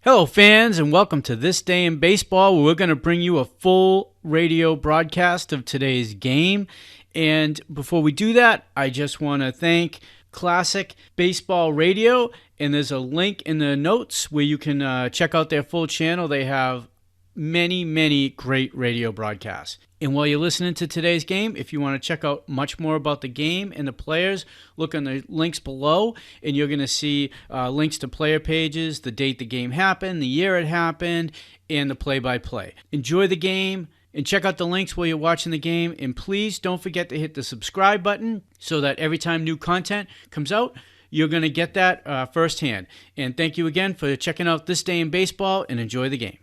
Hello, fans, and welcome to This Day in Baseball, where we're going to bring you a full radio broadcast of today's game. And before we do that, I just want to thank Classic Baseball Radio, and there's a link in the notes where you can check out their full channel. They have many great radio broadcasts. And while you're listening to today's game, if you want to check out much more about the game and the players, look on the links below, and you're going to see links to player pages, the date the game happened, the year it happened, and the play-by-play. Enjoy the game, and check out the links while you're watching the game, and please don't forget to hit the subscribe button so that every time new content comes out, you're going to get that firsthand. And thank you again for checking out This Day in Baseball, and enjoy the game.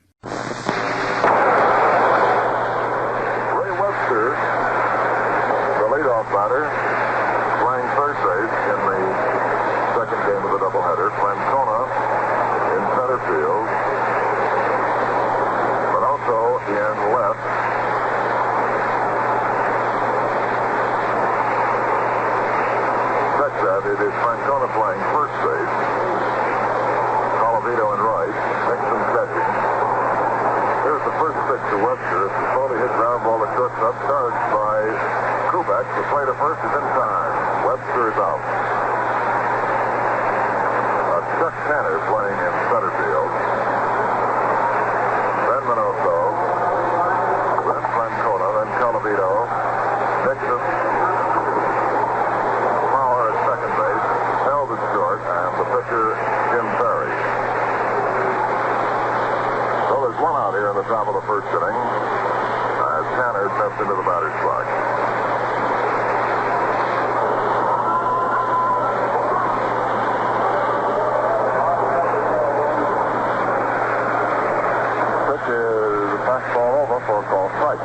Batter, playing first base in the second game of the doubleheader. Francona in center field, but also in left. Check that. It is Francona playing first base, Colavito in right, Nixon catching. Here's the first pitch to Webster. It's a slowly hit ground ball to shortstop, charged by Kubek. The play to first is in time. Webster is out. Chuck Tanner playing in center field. Then Minoso. Then Francona. Then Colavito. Nixon. Power at second base. Held at short. And the pitcher, Jim Perry. So there's one out here in the top of the first inning as Tanner steps into the batter's box. For a call strike.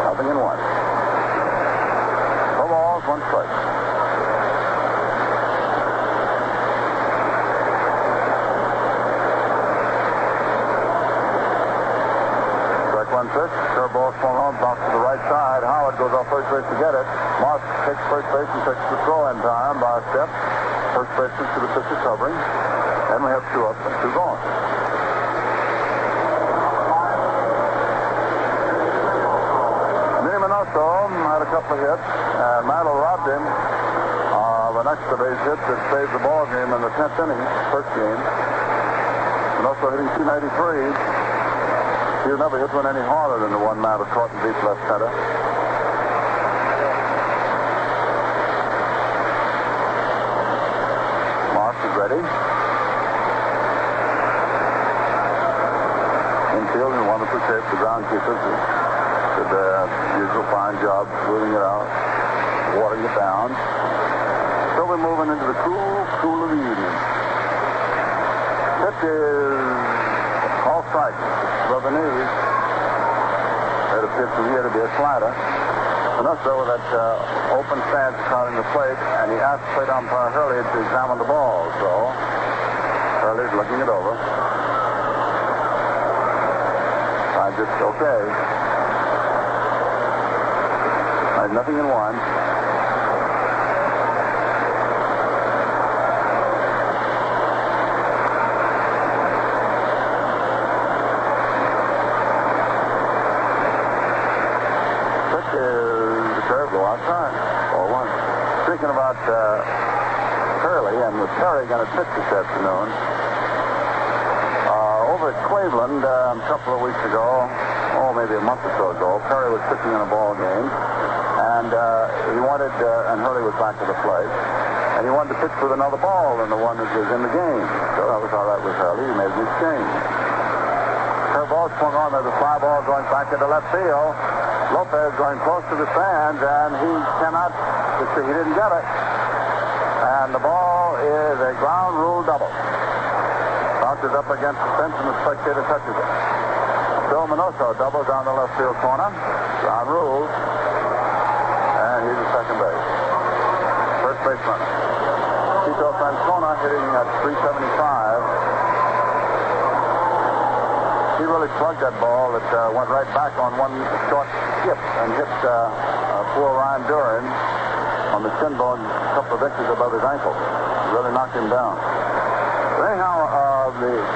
Nothing in one. 4 balls, 1 strike. Strike 1 pitch. Curveball swung on, bounced to the right side. Howard goes off first base to get it. Mark takes first base and takes the throw in time by a step. First baseman to the pitcher covering. And we have 2 up and 2 gone. Had a couple of hits, and Mantle robbed him of an extra base hit that saved the ball game in the 10th inning, first game. And also hitting .293. He'll never hit one any harder than the one Mantle caught in deep left center. Mark is ready. Infield in wonderful shape. The groundkeepers did their usual fine job moving it out, watering it down. So we're moving into the cool of the evening. Pitch is all strike. Brother News. It appears from here to be a slider. And also with that open stance crowding the plate, and he asked plate umpire Hurley to examine the ball. So Hurley's looking it over. Finds it's okay. Nothing in one. This is the curveball outside. 4-1. Speaking about Curley and with Perry going to pitch this afternoon. Over at Cleveland a couple of weeks ago, maybe a month or so ago, Perry was pitching in a ball game. And he wanted, and Hurley was back to the plate, and he wanted to pitch with another ball than the one that was in the game. So that was all right with Hurley. He made an exchange. Curveball swung on. There's a fly ball going back into left field. Lopez going close to the stands, and he cannot, he didn't get it. And the ball is a ground rule double. Bounces up against the fence, and the spectator touches it. Phil Minoso doubles down the left field corner. Ground rule. He's at second base. First baseman. Tito Francona hitting at .375. He really plugged that ball that went right back on one short skip and hit poor Ryan Duran on the shin bone a couple of inches above his ankle. Really knocked him down. But anyhow,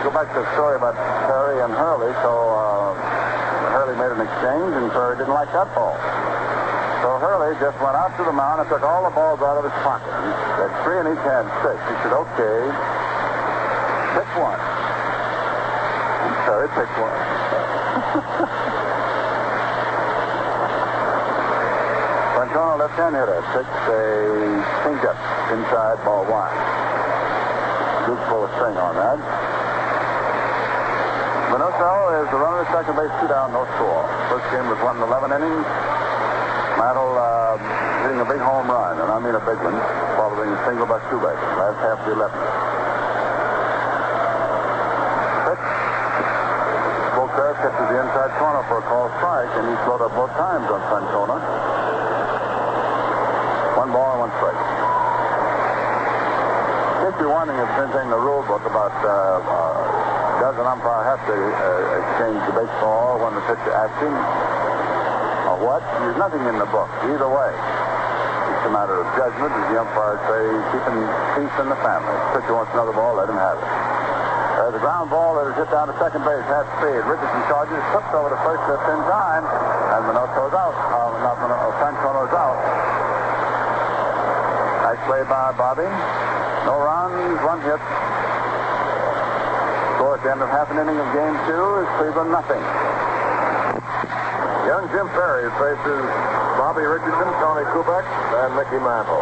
go back to the story about Perry and Hurley. So Hurley made an exchange, and Perry didn't like that ball. So Hurley just went out to the mound and took all the balls out of his pocket. He had 3 and each had 6. He said, okay, pick one. And Perry picked one. Francona, left-hand hitter, takes a changeup inside ball 1. Good full of string on that. Minoso is the runner at second base, 2 down, no score. First game was won in 11 innings. Mantle hitting a big home run, and I mean a big one, following a single by Kubek, last half of the 11th. Pitch. Volker catches the inside corner for a call strike, and he slowed up both times on Francona. 1 ball and 1 strike. If you're wondering if there's anything in the rule book about does an umpire have to exchange the baseball when the pitcher acting? What? There's nothing in the book. Either way, it's a matter of judgment. As the umpires say, keeping peace in the family. If the pitcher wants another ball, let him have it. The ground ball that is hit down to second base, half speed. Richardson charges, flips over to first just in time, and Minoso's out. Francona is out. Nice play by Bobby. No runs, 1 hit. Score at the end of half an inning of game 2 is Cleveland nothing. Young Jim Perry faces Bobby Richardson, Tony Kubek, and Mickey Mantle.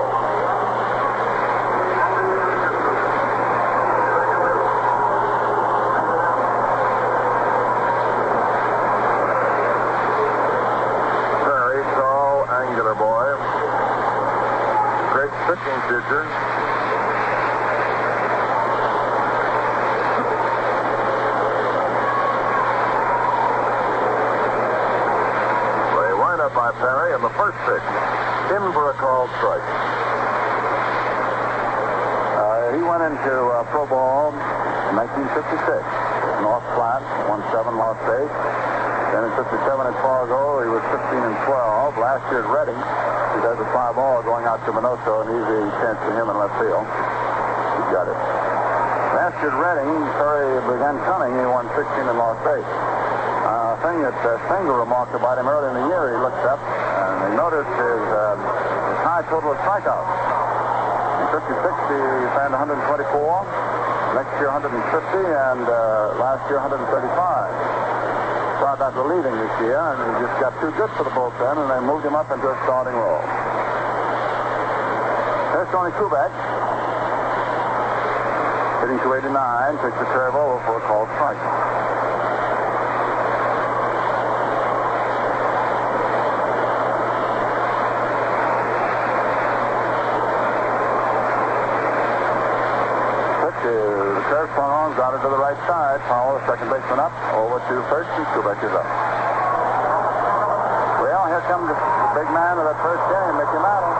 Perry, tall, angular boy. Great pitching future. By Perry, and the first pitch in for a called strike. He went into pro ball in 1956. North Platte, won 7, lost 8. Then in 57 at Fargo, he was 15 and 12. Last year at Reading, he does a 5-ball going out to Minoso, an easy chance for him in left field. He got it. Last year at Reading, Perry began cunning. He won 16 and lost 8. Thing that Stengel remarked about him early in the year, he looked up and he noticed his high total of strikeouts. In 56, he found 124. Next year, 150, and last year, 135. Started out relieving this year, and he just got too good for the bullpen, and they moved him up into a starting role. There's Tony Kubek, hitting 289, takes the curve over for a called strike. The curve swung on, grounded to the right side. Powell, second baseman up, over to first, and Kubek is up. Well, here comes the big man of that first game, Mickey Mantle.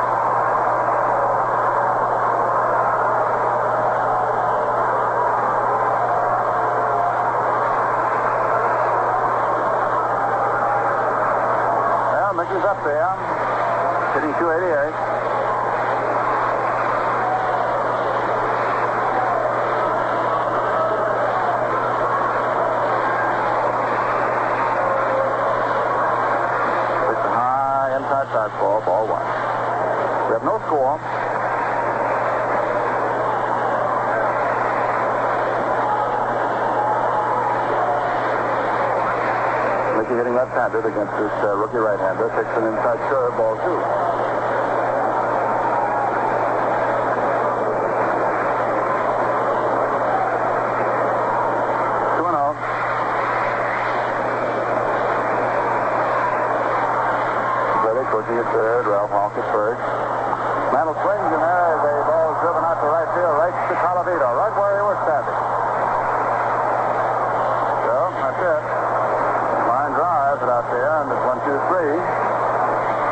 Well, Mickey's up there, hitting 288. Fastball, ball 1. We have no score. Mickey hitting left-handed against this rookie right-hander. Takes an inside curve, ball 2. Coaching at third, Ralph Hawk at first. Mantle swings in there as a ball is driven out to right field, right to Colavito, right where he was standing. So, that's it. Line drive it out there, and it's 1-2-3.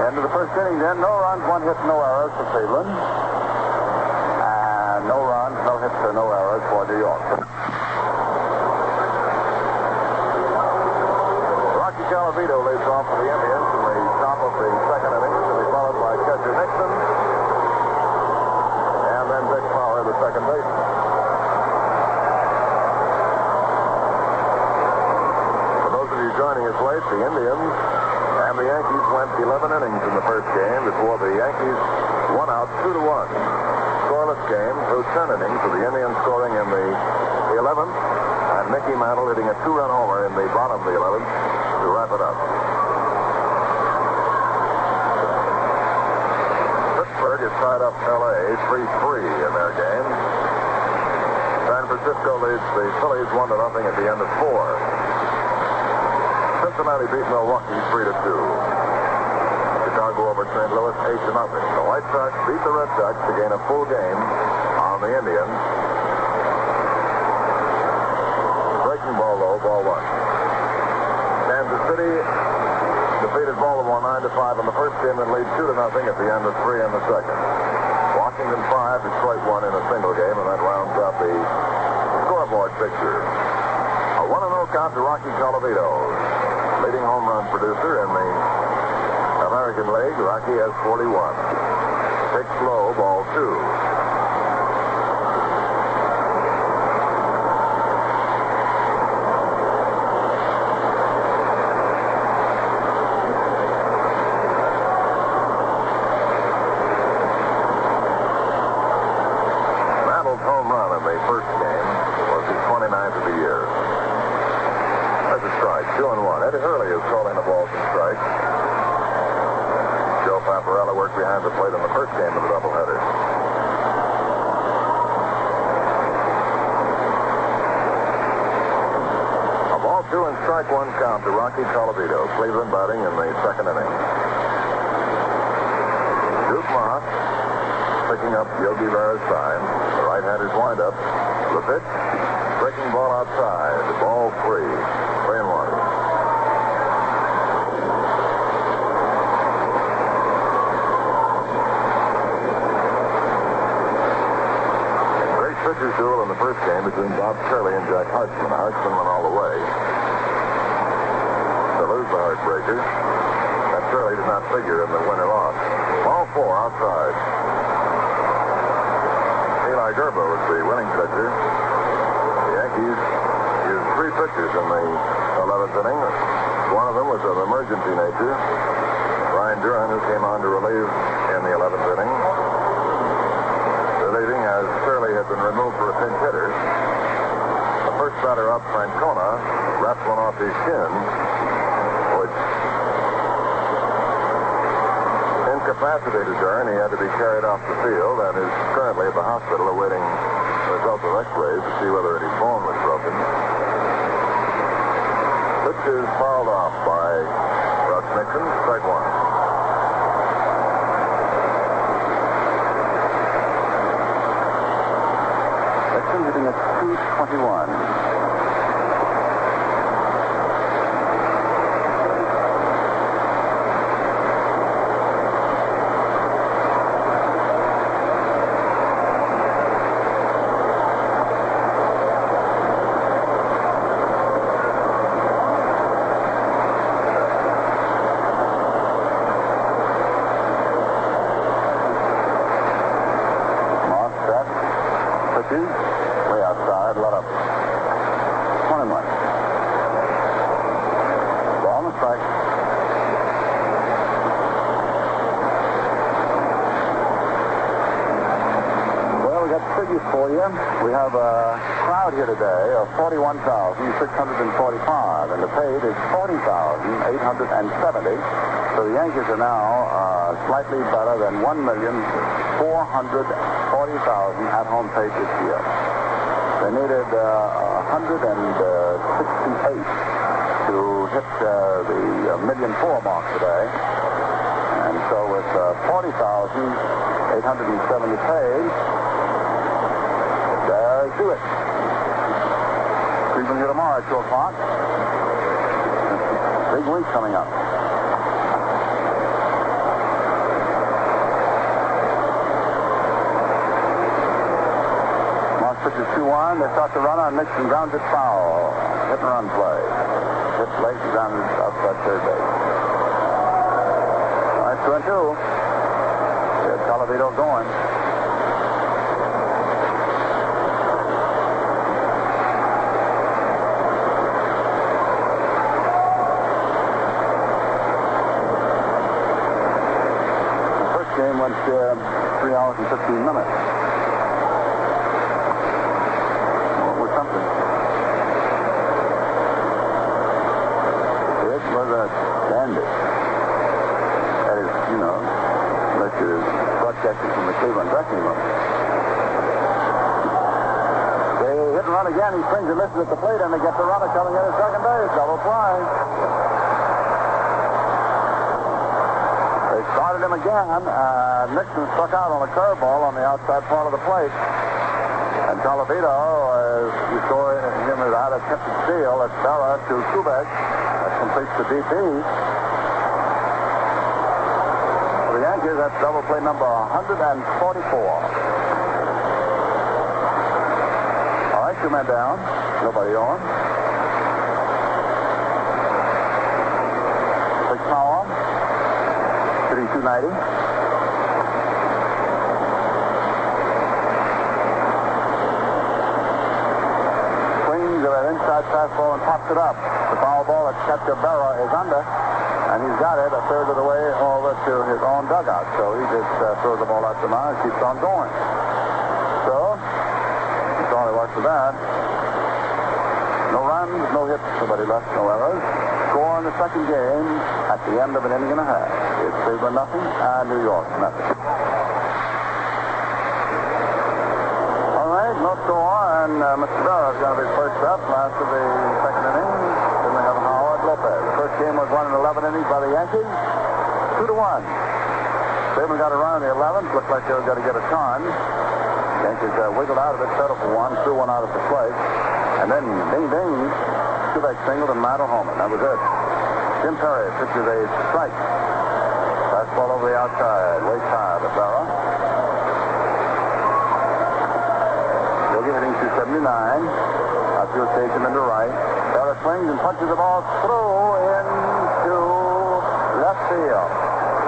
End of the first inning then, no runs, 1 hit, no errors for Cleveland. And no runs, no hits, or no errors for New York. Rocky Colavito leads off for the Indians in the top of the second inning, to be followed by catcher Nixon, and then Dick Power, the second baseman. the Indians, and the Yankees went 11 innings in the first game before the Yankees won out 2-1. Scoreless game through 10 innings, with the Indians scoring in the 11th, and Mickey Mantle hitting a 2-run homer in the bottom of the 11th to wrap it up. Pittsburgh has tied up L.A. 3-3 in their game. San Francisco leads the Phillies 1-0 at the end of 4. Cincinnati beat Milwaukee 3-2. Chicago over St. Louis 8-0. The White Sox beat the Red Sox to gain a full game on the Indians. Breaking ball low, ball 1. Kansas City defeated Baltimore 9-5 in the first game and leads 2-0 at the end of 3 in the second. Washington 5, Detroit 1 in a single game, and that rounds out the scoreboard picture. A 1-0 count to Rocky Colavito, leading home run producer in the American League. Rocky has 41. Pitch low, ball 2. Behind the plate in the first game of the doubleheader. A ball 2 and strike 1 count to Rocky Colavito. Cleveland batting in the second inning. Duke Moss picking up Yogi Berra's sign. The right-hander's windup. The pitch. Breaking ball outside. Ball 3. 3-1. Pitchers duel in the first game between Bob Curley and Jack Hartzman. Hartzman went all the way to lose the heartbreaker. That Curley did not figure in the winner loss. Ball 4 outside. Eli Gerba was the winning pitcher. The Yankees used 3 pitchers in the 11th inning. One of them was of emergency nature. Ryan Duran, who came on to relieve in the 11th inning. Relieving as Curley had been removed for a pinch hitter. The first batter up, Francona, wrapped one off his shin, which incapacitated Duran. He had to be carried off the field and is currently at the hospital awaiting the results of x-rays to see whether any bone was broken. Pitch is fouled off by Russ Nixon, strike 1. Hitting at 221. Way outside, let up. 21. Ball and a strike. Well, we got figures for you. We have a crowd here today of 41,645, and the paid is 40,870. So the Yankees are now slightly better than 1,440,000 at-home paid this year. They needed 168 to hit the $1,000,004 mark today. And so with 40,870 paid, there's do it. Cleveland here tomorrow at 2 o'clock. Big week coming up. Pitches 2-1. They start the runner, and Nixon grounds it foul. Hit and run play. Hit late and grounded outside third base. All right, 2-2. Here's Colavito going. hours and 15 minutes. What was something? It was a dandy. That is, you know, unless you're broadcasting from the Cleveland dressing room. They hit and run again. He swings and misses at the plate, and they get the runner coming in at second base. Double play. They started him again. Nixon struck out on a curveball on the outside part of the plate. And Colavito, as you saw him out of attempted steal, it's Berra to Kubek. That completes the DP. For the Yankees, that's double play number 144. All right, 2 men down. Nobody on. Big power. Hitting 290. Swings of an inside fastball and pops it up. The foul ball that catcher Berra is under, and he's got it a third of the way over to his own dugout. So he just throws the ball out the mound and keeps on going. So that's all he wants for that. No runs, no hits, nobody left, no errors. Score in the second game at the end of an inning and a half. It's Cleveland nothing and New York nothing. All right, no score, and Mr. Berra is going to be first up last of the second inning. Then we have Howard Lopez. The first game was won in 11 innings by the Yankees, 2-1. Cleveland got a run in the 11th. Looked like they were going to get a ton. The Yankees wiggled out of it, settled for one, threw one out at the plate. And then, ding, ding, Kubek singled and Mantle homer. That was it. Jim Perry pitches a strike. Fastball over the outside. Way high to Berra. Yogi hitting 279. Outfield station into right. Berra swings and punches the ball through into left field.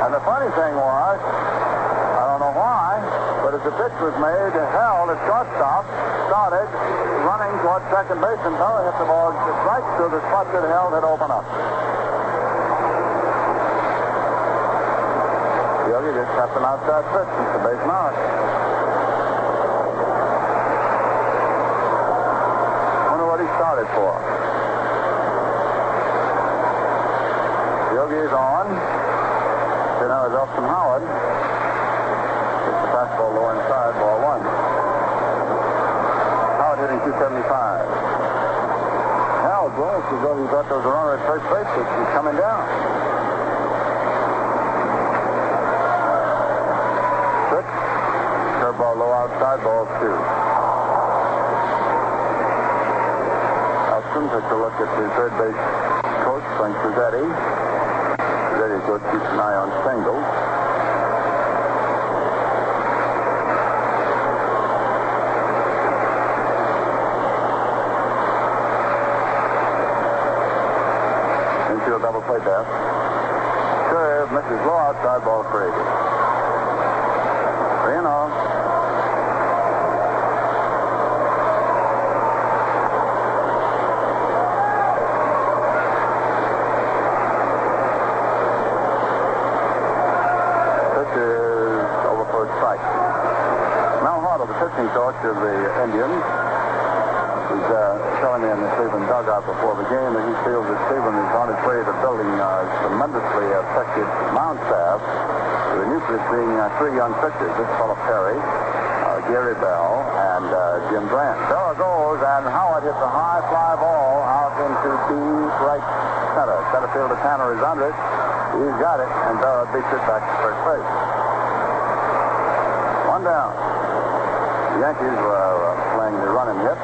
And the funny thing was, I don't know why, but as the pitch was made, held at shortstop, started running toward second base, and Berra hit the ball right to the spot that held had opened up. Yogi just tapped an outside pitch. It's the base knock. Wonder what he started for. Yogi is on. So now it's Austin Howard. It's the fastball low inside, ball one. Howard hitting 275. Howard was as though he thought there was a runner at first base. He's coming down. Six. Curveball low outside, ball two. Austin takes a look at the third base coach, Frank Rossetti. Rossetti goes keeps an eye on Stengel. Infield double play there. Curve misses low outside, ball three. 3-0. Pitching coach of the Indians. He's telling me in the Cleveland dugout before the game that he feels that Cleveland is on its way to building a tremendously effective mound staff. With the nucleus being three young pitchers, this fellow Perry, Gary Bell, and Jim Grant. Berra goes, and Howard hits a high fly ball out into deep right center. Center fielder Tanner is under it. He's got it, and Berra beats it back to first base. One down. The Yankees were playing the run and hit.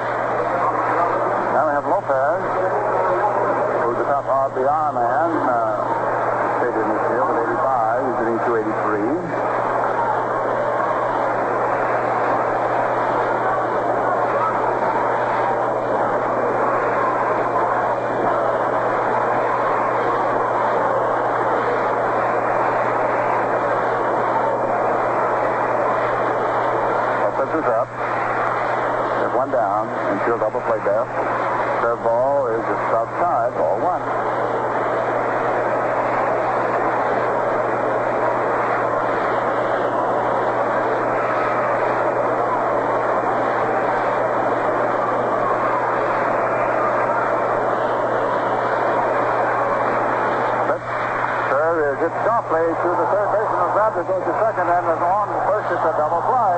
Now we have Lopez, who's the top RBI man, stayed in this field at 85. He's hitting 283. Is up. There's one down. Infield double play there. Curveball is just outside. Ball one. quickly to the third baseman who grabbed it, goes to second, and is on first. It's a double play.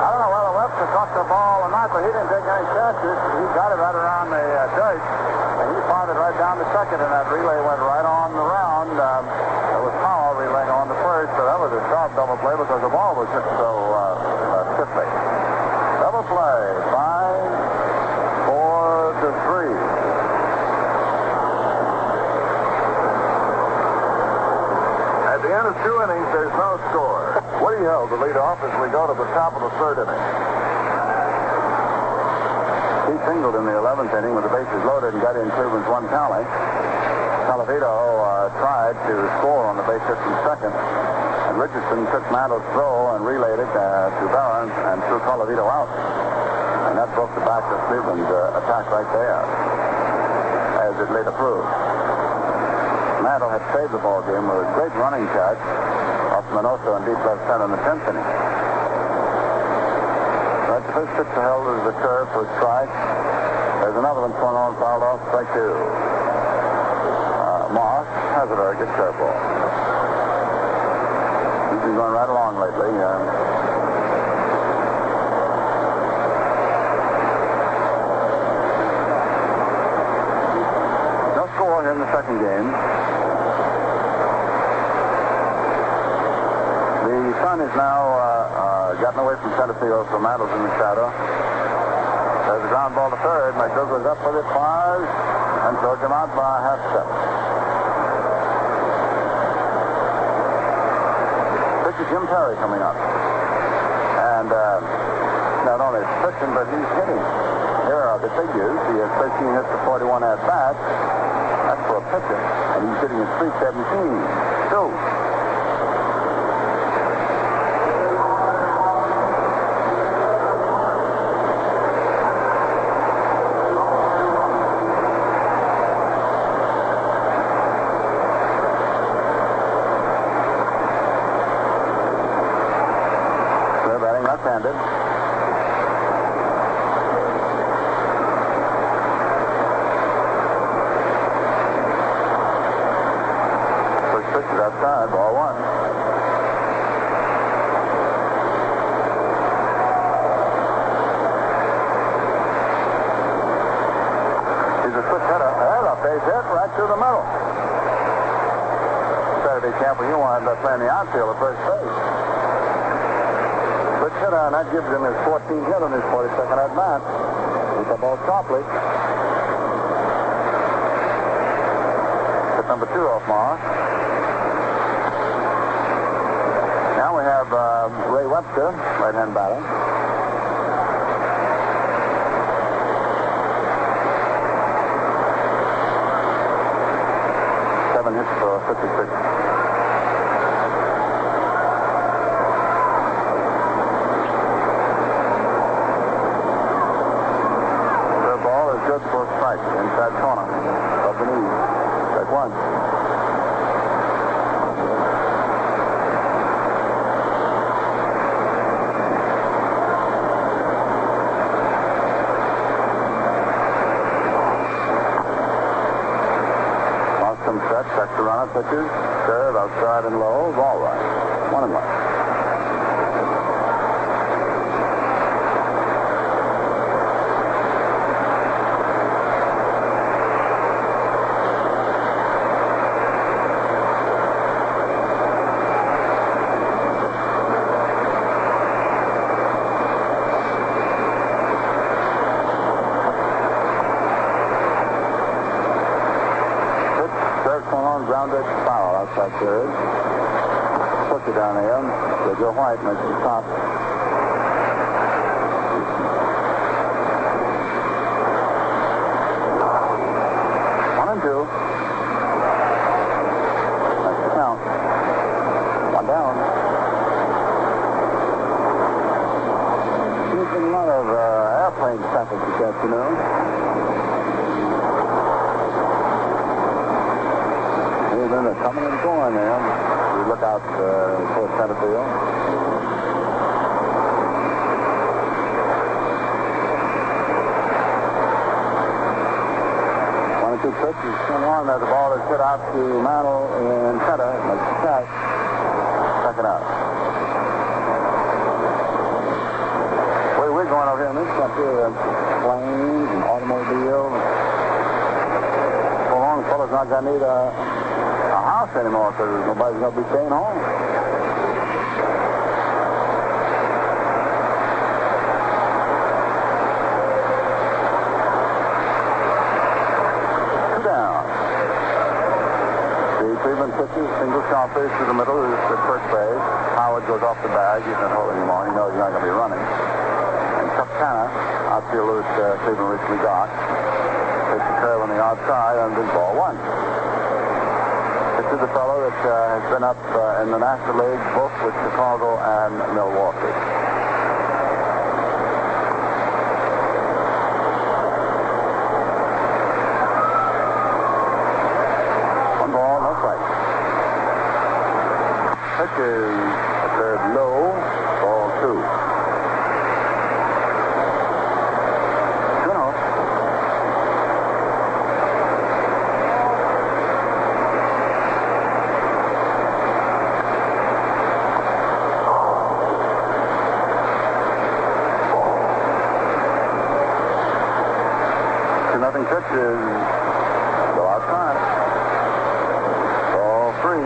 I don't know whether Webster caught the ball or not, but he didn't take any chances. He got it right around the dirt, and he pounded right down to second, and that relay went right on the round. It was Powell relaying on to first, so that was a sharp double play because the ball was just so stiffly. Double play, 5-4-3. At the end of 2 innings, there's no score. Woody Hill to lead off as we go to the top of the 3rd inning. He singled in the 11th inning with the bases loaded and got in Cleveland's one tally. Colavito tried to score on the base hit from second, and Richardson took Mantle's throw and relayed it to Barron and threw Colavito out. And that broke the back of Cleveland's attack right there, as it later proved. Mantle had saved the ball game with a great running catch off Minoso in deep left center in the 10th inning. That's the first pitch to held as the curve for a strike. There's another one swung on, fouled off, strike 2. Moss has a very good curveball. He's been going right along lately. No score here in the second game. The sun is now gotten away from center field, so Mantle's in the shadow. There's a ground ball to third. McDougall's up with it, fires, and throws him out by a half step. This is Jim Perry coming up. And not only is pitching, but he's hitting. Here are the figures. He has 13 hits to 41 at bats. That's for a pitcher. And he's hitting at 317. 2. Left-handed. First pitch is outside, ball 1. He's a switch hitter. There's a base hit right through the middle. Saturday camp when you wind up playing the outfield at first base. And that gives him his 14th hit on his 42nd at bat. He's the ball sharply. Hit number 2 off Moss. Now we have Ray Webster, right-hand batter. Seven hits for 56. Good for a strike inside corner of the knee. Strike 1. Boston set, back to runner, pitches, serve outside and low, ball right. 1-1. Grounded foul outside third. Push it down there. So Joe White makes the stop. 1-2. That's the count. 1 down. There's been a lot of airplane traffic this afternoon. They're coming and going there. We look out towards center field. pitch is swung on as the ball is hit out to Mantle in center. Makes the catch. Second out. We're going over here in this country, planes and automobiles. So long, the fellow's not going to need a house anymore because nobody's going to be staying home. Two down. The Cleveland pitches, single sharpish to the middle is at first base. Howard goes off the bag. He's not holding anymore. He knows he's not going to be running. Canna, outfielder that Cleveland recently got. Takes the trail on the outside and is ball one. This is a fellow that has been up in the National League both with Chicago and Milwaukee. One ball, no strike. Pitch is third low, ball two. Nothing pitch is go outside. Ball three.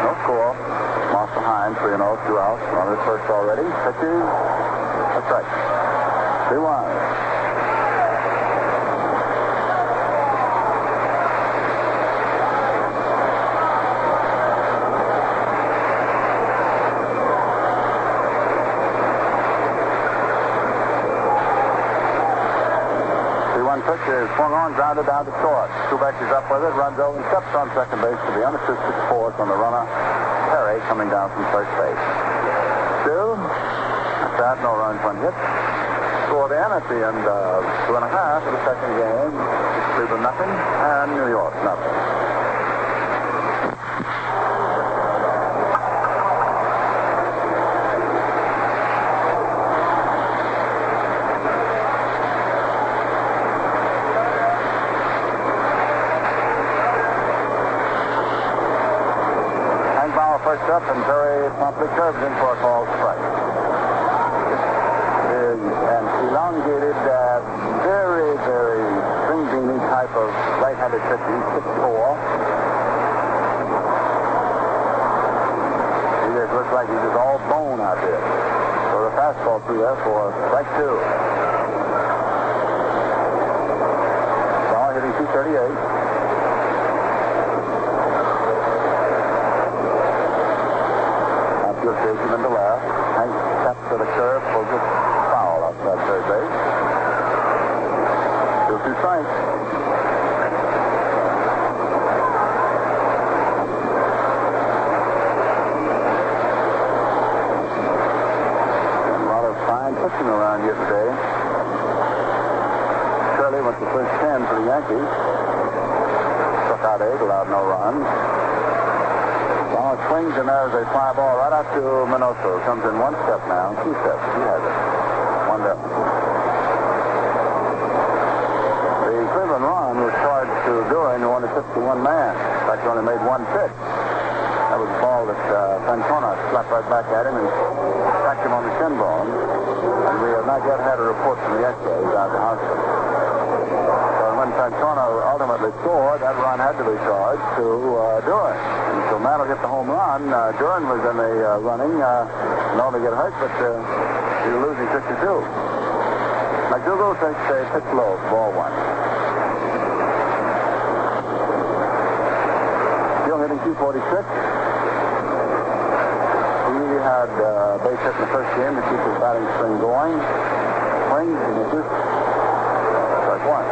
No score. Moss behind, 3-0, 2 outs. On his first already. Pitches. That's right. 3-1. Pitch is swung on, grounded down to short. Kubek is up with it, runs over and steps on second base to the unassisted fourth on the runner, Perry, coming down from first base. Still, at that, no runs, one hit. Score then at the end of 2.5 of the second game. Cleveland nothing, and New York nothing. First up, and Perry promptly curves in for a called strike. Is an elongated, very, very string-beanie type of right-handed pitching, 6'4". He just looks like he's just all bone out there. So the fastball through there for strike two. Ball hitting 238. Takes him into left. Hank steps to the curve, pulls it foul outside third base. Still 2 strikes. A lot of fine pitching around here today. Shirley went to first 10 for the Yankees. Struck out 8, allowed no runs. Swings and there's a fly ball right out to Minoso. Comes in 1 step now, 2 steps. He has it. 1 down. The Cleveland run was charged to Duran, who only pitched to 1 man. In fact, he only made 1 pitch. That was a ball that Francona slapped right back at him and cracked him on the shin bone. And we have not yet had a report from the X-rays out of the hospital. When Francona ultimately scored, that run had to be charged to Duran. And so Mantle hit the home run. Duran was in the running, not to get hurt, but he was losing 52. McDougall takes a pitch low, ball 1. Still hitting 246. He had base hit in the first game to keep his batting string going. Swings and misses. Strike 1.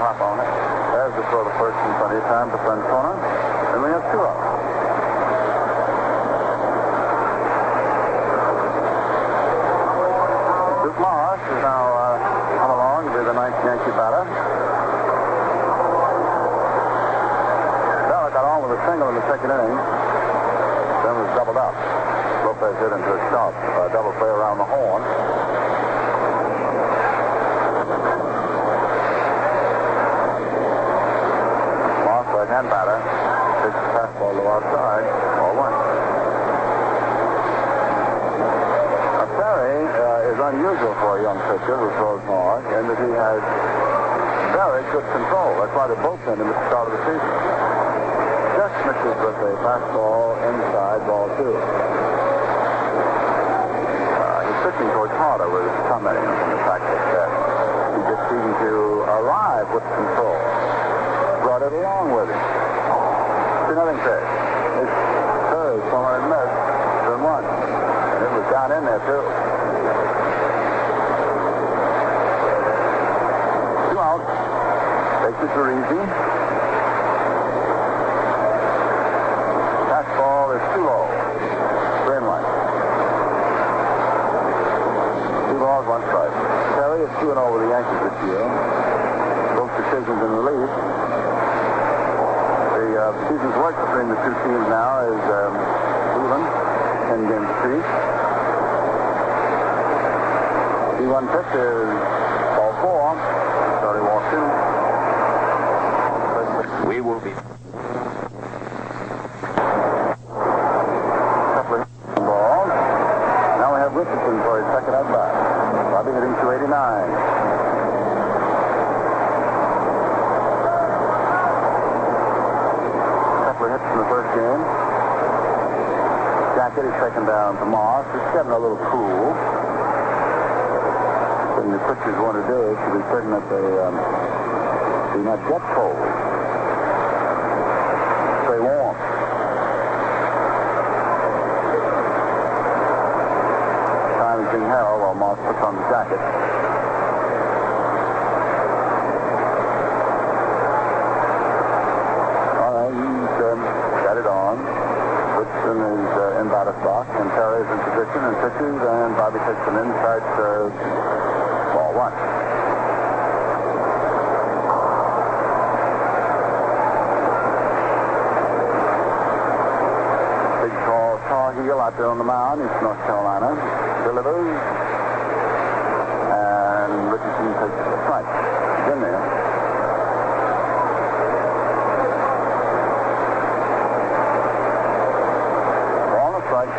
hop on it. There's the throw to first and plenty of time for Francona. And we have 2 outs. Duke Morris is now come along to be the 9th Yankee batter. Bella got on with a single in the second inning. Then was doubled up. Lopez hit into a sharp double play around the horn. Moss, right-hand batter, pitched the fastball to outside. Ball 1. Perry is unusual for a young pitcher who throws hard in that he has very good control. That's why they both in him at the start of the season. Just misses with a fastball inside, ball 2. He's pitching towards harder with his thumb in the fact that he just seemed to arrive with control. Brought it along with him. 2-0 pitch. His third, someone had missed, 2-1. And it was down in there, too. 2 outs. Bases are easy. Fastball is too low. 3-1. 2 balls, 1 strike. Perry is 2-0 with the Yankees this year. Both decisions in relief. The season's work between the two teams now is even. 10-game streak. The 1 pitch is ball 4. Charlie walks in. We will be. Couple of balls. Now we have Richardson for his second at bat. Bobby hitting 289. Couple of hits in the first game. Jacket is taken down to Moss. It's getting a little cool. What the pitchers want to do is to be certain that they do not get cold. Stay warm. Time is being held while Moss puts on the jacket. All right, he's got it on. Woodson is in batter's box, and Perry is in position and pitches, and Bobby takes an inside serve. Ball 1. Big, tall, Tar Heel out there on the mound. He's North Carolina. Delivers. And Richardson takes a strike. He's in there. Ball and a strike.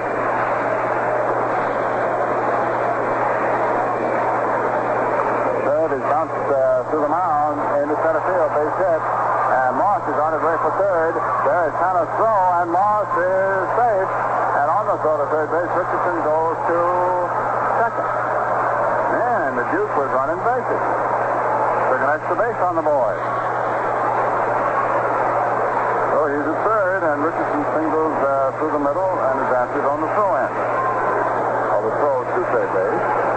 Through the mound into center field, base hit, and Moss is on his way for third. There is Tanner's throw, and Moss is safe. And on the throw to third base, Richardson goes to second. And the Duke was running bases. Took an extra base on the boy. So he's at third, and Richardson singles through the middle and is answered on the throw end. Well, the throw to third base.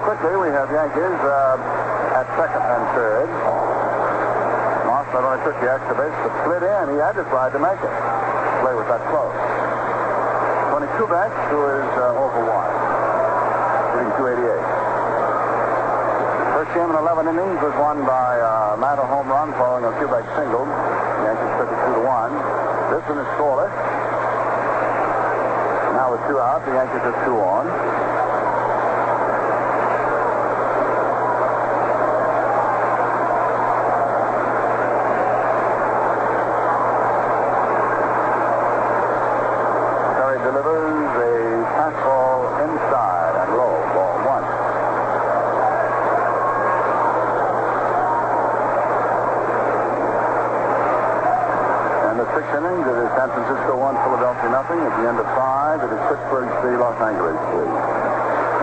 Quickly, we have Yankees at second and third. Moss not only took the extra base, but slid in. He had to slide to make it. Play was that close. Tony Kubek, who is over 1, hitting 288. First game in 11 innings was won by Mantle home run following a Kubek single. The Yankees took it 2-1. This one is scoreless. Now with 2 out, the Yankees have 2 on. Delivers a fastball inside and low, ball 1. And the 6th innings, it is San Francisco 1, Philadelphia nothing. At the end of 5, it is Pittsburgh 3, Los Angeles 3.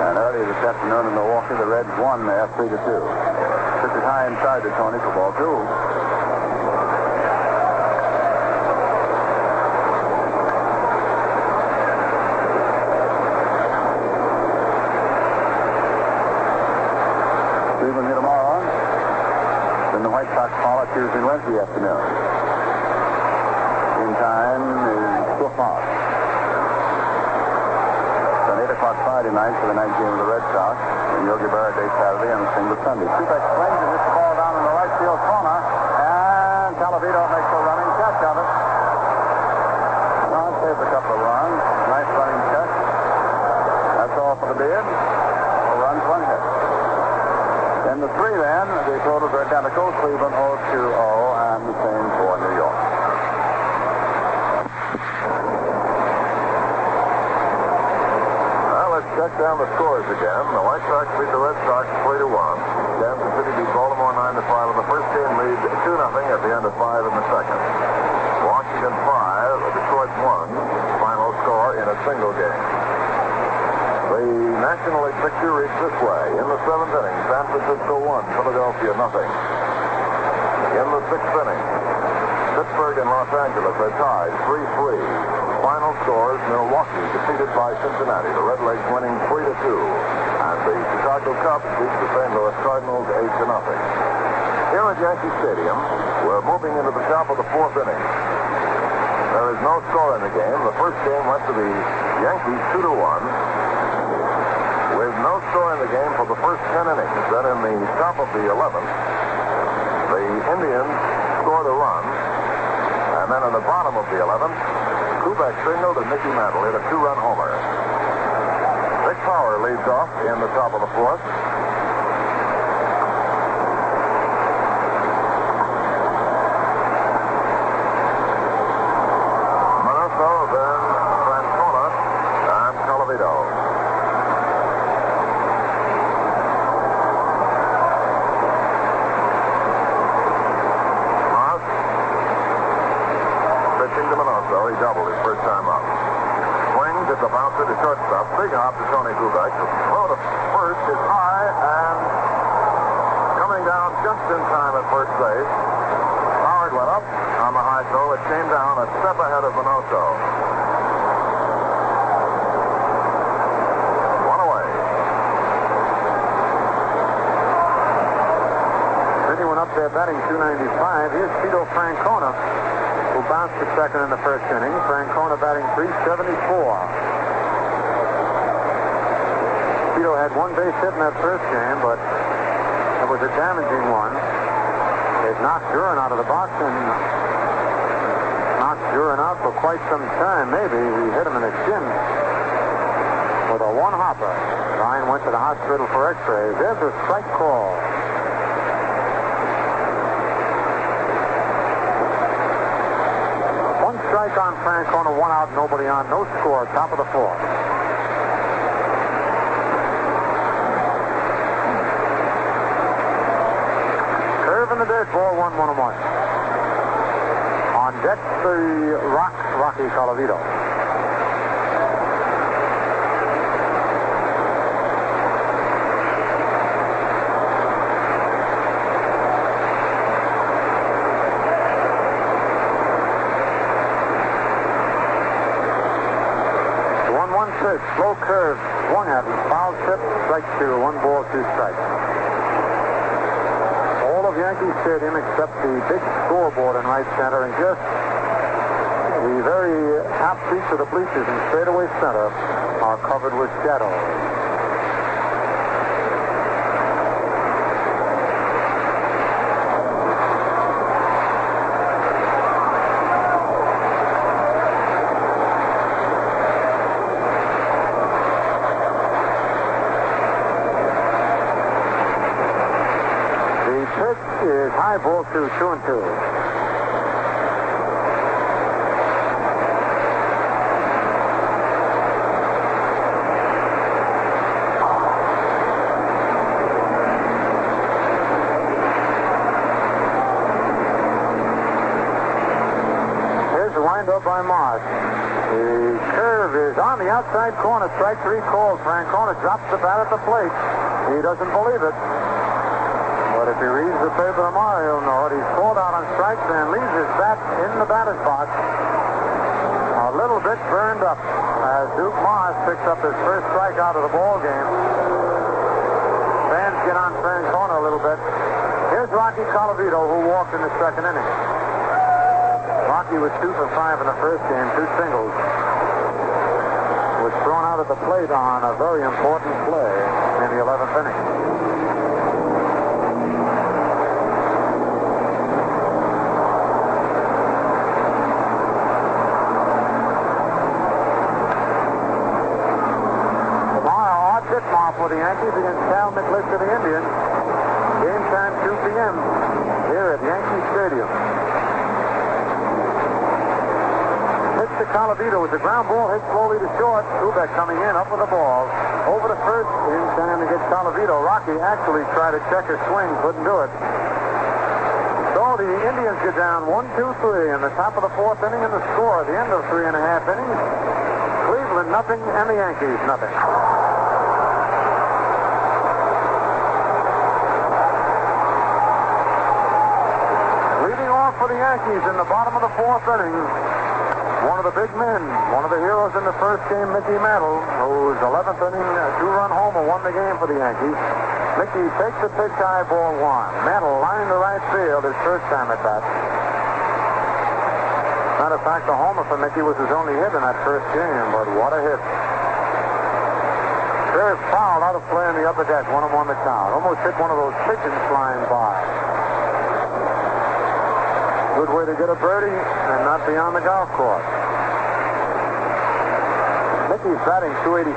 And earlier this afternoon in Milwaukee, the Reds won there 3-2. Took it high inside to Tony for ball 2. Cleveland here tomorrow. Tuesday and Wednesday afternoon. In time is 2 o'clock. It's an 8 o'clock Friday night for the night game of the Red Sox. And Yogi Berra Day Saturday and the single Sunday. Kubek swings and hits the ball down in the right field corner. And Calavito makes a running catch of it. Well, it saves a couple of runs. Nice running catch. That's all for the bid. 4 runs, 1 hit. In the 3 then, the totals are identical. Cleveland 0-2-0 and the same for New York. Well, let's check down the scores again. The White Sox beat the Red Sox 3-1. Kansas City beat Baltimore 9-5 in the first game, lead 2-0 at the end of 5 in the second. Washington 5, Detroit 1. Final score in a single game. The National League picture reads this way. In the 7th inning, San Francisco 1, Philadelphia 0. In the 6th inning, Pittsburgh and Los Angeles are tied 3-3. Final scores, Milwaukee defeated by Cincinnati. The Red Legs winning 3-2. And the Chicago Cubs beat the St. Louis Cardinals 8-0. Here at Yankee Stadium, we're moving into the top of the 4th inning. There is no score in the game. The first game went to the Yankees 2-1. With no score in the game for the first 10 innings. Then in the top of the 11th, the Indians scored a run. And then in the bottom of the 11th, Kubek singled and Mickey Mantle hit a 2-run homer. Vic Power leads off in the top of the 4th. Manoso, then Francona, and Calavito. He doubled his first time up. Swings at the bouncer to shortstop. Big hop to Tony Kubek. The throw to first is high and coming down just in time at first base. Howard went up on the high throw. It came down a step ahead of Manoso. 1 away. Anyone up there batting 295. Here's Tito Francona, who bounced to second in the first inning. Francona batting 374. Tito had 1 base hit in that first game, but it was a damaging one. They've knocked Duran out of the box and knocked Duran out for quite some time. Maybe he hit him in the chin with a 1-hopper. Ryan went to the hospital for x-rays. There's a strike call. Strike on Francona, 1 out, nobody on, no score, top of the 4th. Curve in the dirt, ball 1-1-1. On deck, the Rocky Calavito. Slow curve, swung at him, foul tip, strike 2, 1 ball, 2 strikes. All of Yankee Stadium except the big scoreboard in right center and just the very half seats of the bleachers in straightaway center are covered with shadows. Is high, ball 2, 2-2. Here's the windup by Marsh. The curve is on the outside corner. Strike 3 called. Francona drops the bat at the plate. He doesn't believe it. But if he reads the paper tomorrow, he'll know it. He's called out on strikes and leaves his bat in the batter's box. A little bit burned up as Duke Mars picks up his first strikeout of the ball game. Fans get on Francona a little bit. Here's Rocky Colavito, who walked in the second inning. Rocky was 2 for 5 in the first game, 2 singles. Was thrown out at the plate on a very important play in the 11th inning. Tomorrow, Art Ditmar for the Yankees against Cal Nicklaus of the Indians. Game time 2 p.m. here at Yankee Stadium. To Colavito with the ground ball hit slowly to short. Kubek coming in, up with the ball. Over to first, in time to get Colavito. Rocky actually tried to check a swing, couldn't do it. So the Indians get down 1-2-3 in the top of the 4th inning, and the score at the end of 3.5 innings. Cleveland nothing, and the Yankees nothing. Leading off for the Yankees in the bottom of the 4th inning. One of the big men, one of the heroes in the first game, Mickey Mantle, whose 11th inning 2-run homer won the game for the Yankees. Mickey takes the pitch high, ball 1. Mantle lined to right field his first time at bat. Matter of fact, the homer for Mickey was his only hit in that first game, but what a hit. There's foul out of play in the upper deck, 1-1 the count. Almost hit one of those pigeons flying by. Good way to get a birdie and not be on the golf course. Mickey's batting .287.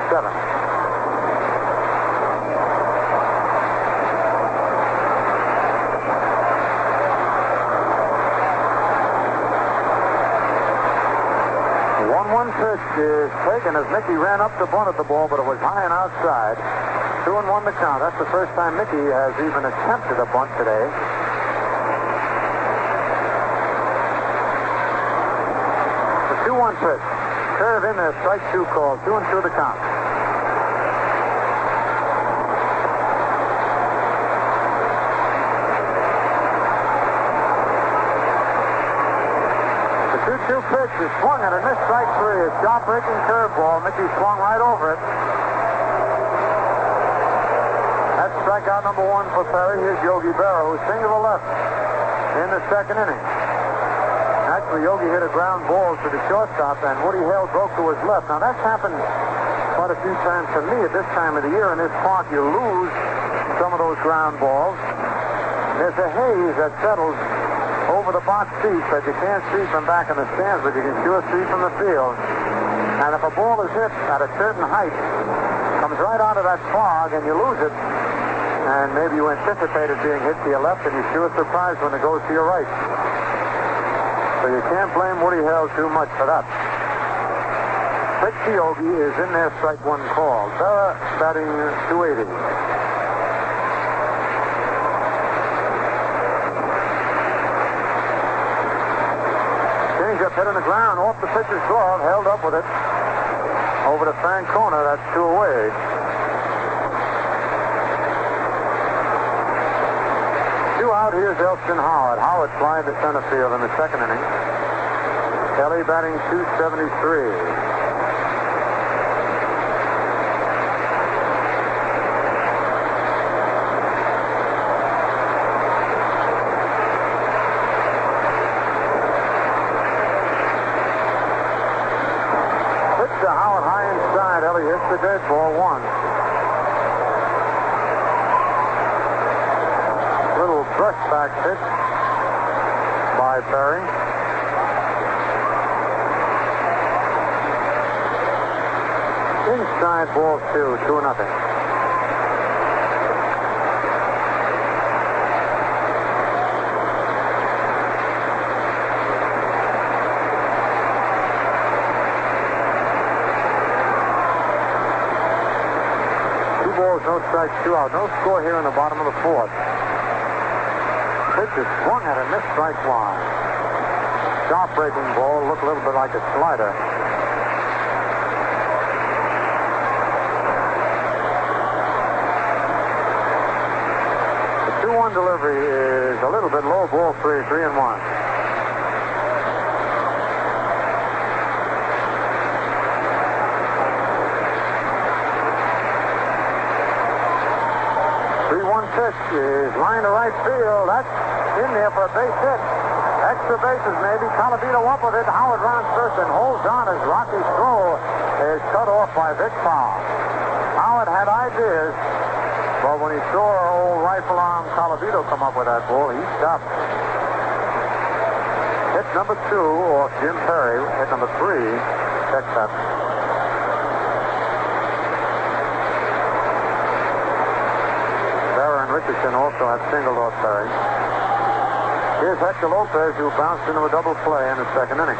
The 1-1 pitch is taken as Mickey ran up to bunt at the ball, but it was high and outside. 2-1 the count. That's the first time Mickey has even attempted a bunt today. The 2-1 pitch. Curve in there, strike 2 call. 2-2 the count. The 2-2 pitch is swung at a missed strike 3. A sharp breaking curveball. Mickey swung right over it. That's strikeout number 1 for Perry. Here's Yogi Berra, who's single to left in the second inning. Actually, Yogi hit a ground ball to the shortstop, and Woody Hale broke to his left. Now, that's happened quite a few times to me at this time of the year in this park. You lose some of those ground balls. There's a haze that settles over the box seats that you can't see from back in the stands, but you can sure see from the field. And if a ball is hit at a certain height, comes right out of that fog, and you lose it, and maybe you anticipate it being hit to your left, and you're sure surprised when it goes to your right. So you can't blame Woody Hale too much for that. Pitch to Yogi is in there, strike 1 call. Berra batting .280. Changeup hit on the ground, off the pitcher's glove, held up with it. Over to Francona, that's 2 away. Out, here's Elston Howard. Howard flying to center field in the second inning. Kelly batting .273. Pitch to Howard high inside. Ellie hits the dirt, ball 1. Brush back pitch by Perry. Inside ball 2, 2-0. Two balls, no strikes, 2 out. No score here in the bottom of the 4th. Pitch is swung at a missed strike 1. Sharp breaking ball, looked a little bit like a slider. The 2-1 delivery is a little bit low, ball 3, 3-1. pitch is lined to right field. That's in there for a base hit. Extra bases maybe. Colavito up with it. Howard rounds first and holds on as Rocky's throw is cut off by Vic Powell. Howard had ideas, but when he saw old rifle arm Colavito come up with that ball, he stopped. Hit number 2 off Jim Perry. Hit number 3, Tex Hapton. Richardson also had singled off Perry. Here's Hector Lopez, who bounced into a double play in the second inning.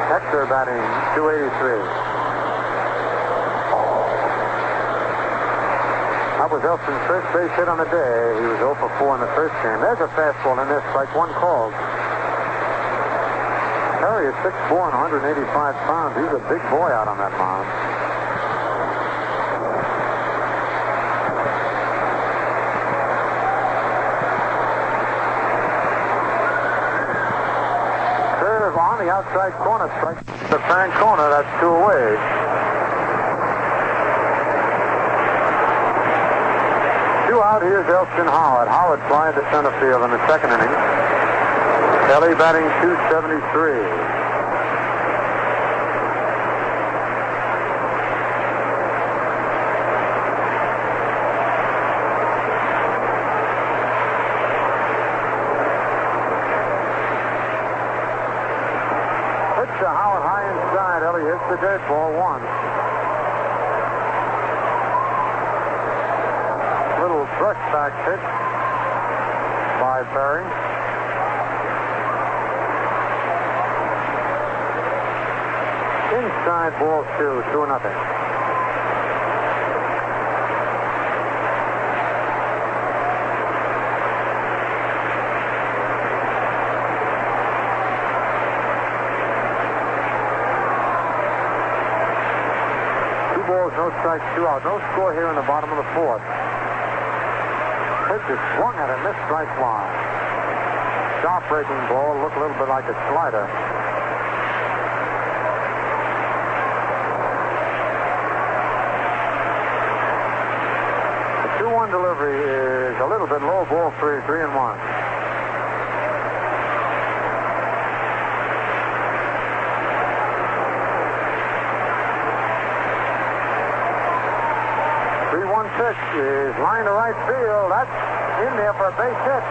Hector batting .283. That was Elston's first base hit on the day. He was 0 for 4 in the first game. There's a fastball in there, strike 1 called. Perry is 6'4" and 185 pounds. He's a big boy out on that mound. On the outside corner, strike the Francona. That's 2 away. Two out. Here's Elston Howard. Howard flying to center field in the second inning. Kelly batting .273. Howard high inside. Ellie hits the dirt ball 1. Little brush back pitch by Perry. Inside ball 2, 2-0. No strikes, 2 out. No score here in the bottom of the 4th. Pitch is swung at a missed strike line. Sharp breaking ball, looked a little bit like a slider. The 2-1 delivery is a little bit low, ball 3, 3-1. Pitch is lined to right field. That's in there for a base hit.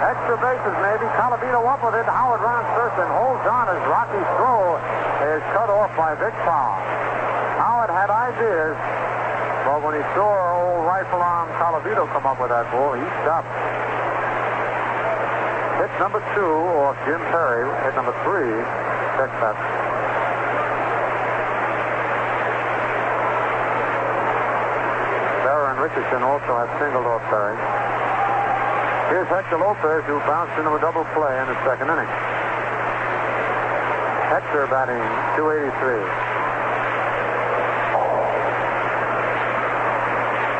Extra bases maybe. Colavito up with it. Howard rounds first and holds on as Rocky's throw is cut off by Vic Powell. Howard had ideas, but when he saw old rifle arm Colavito come up with that ball, he stopped. Hit number 2 off Jim Perry. Hit number 3, Tex Hapton. Richardson also had singled off Perry. Here's Hector Lopez, who bounced into a double play in the second inning. Hector batting .283.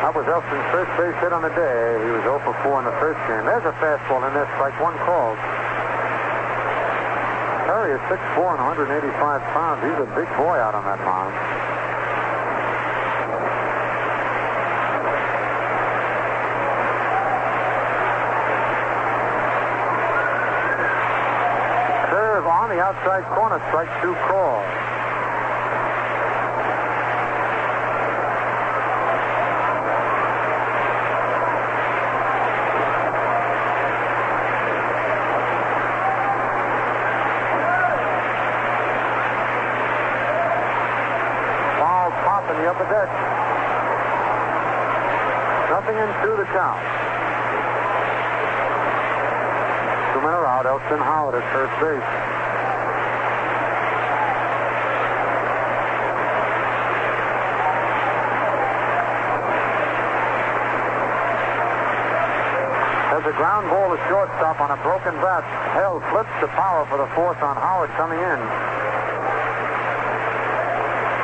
That was Elston's first base hit on the day. He was 0 for 4 in the first game. There's a fastball in there, strike 1 called. Perry is 6'4" and 185 pounds. He's a big boy out on that mound. On the outside corner, strike 2 call. Foul pop in the upper deck. Nothing in 2 to count. 2 men are out. Elston Howard at first base. There's a ground ball to shortstop on a broken bat. Held flips to Power for the 4th on Howard coming in.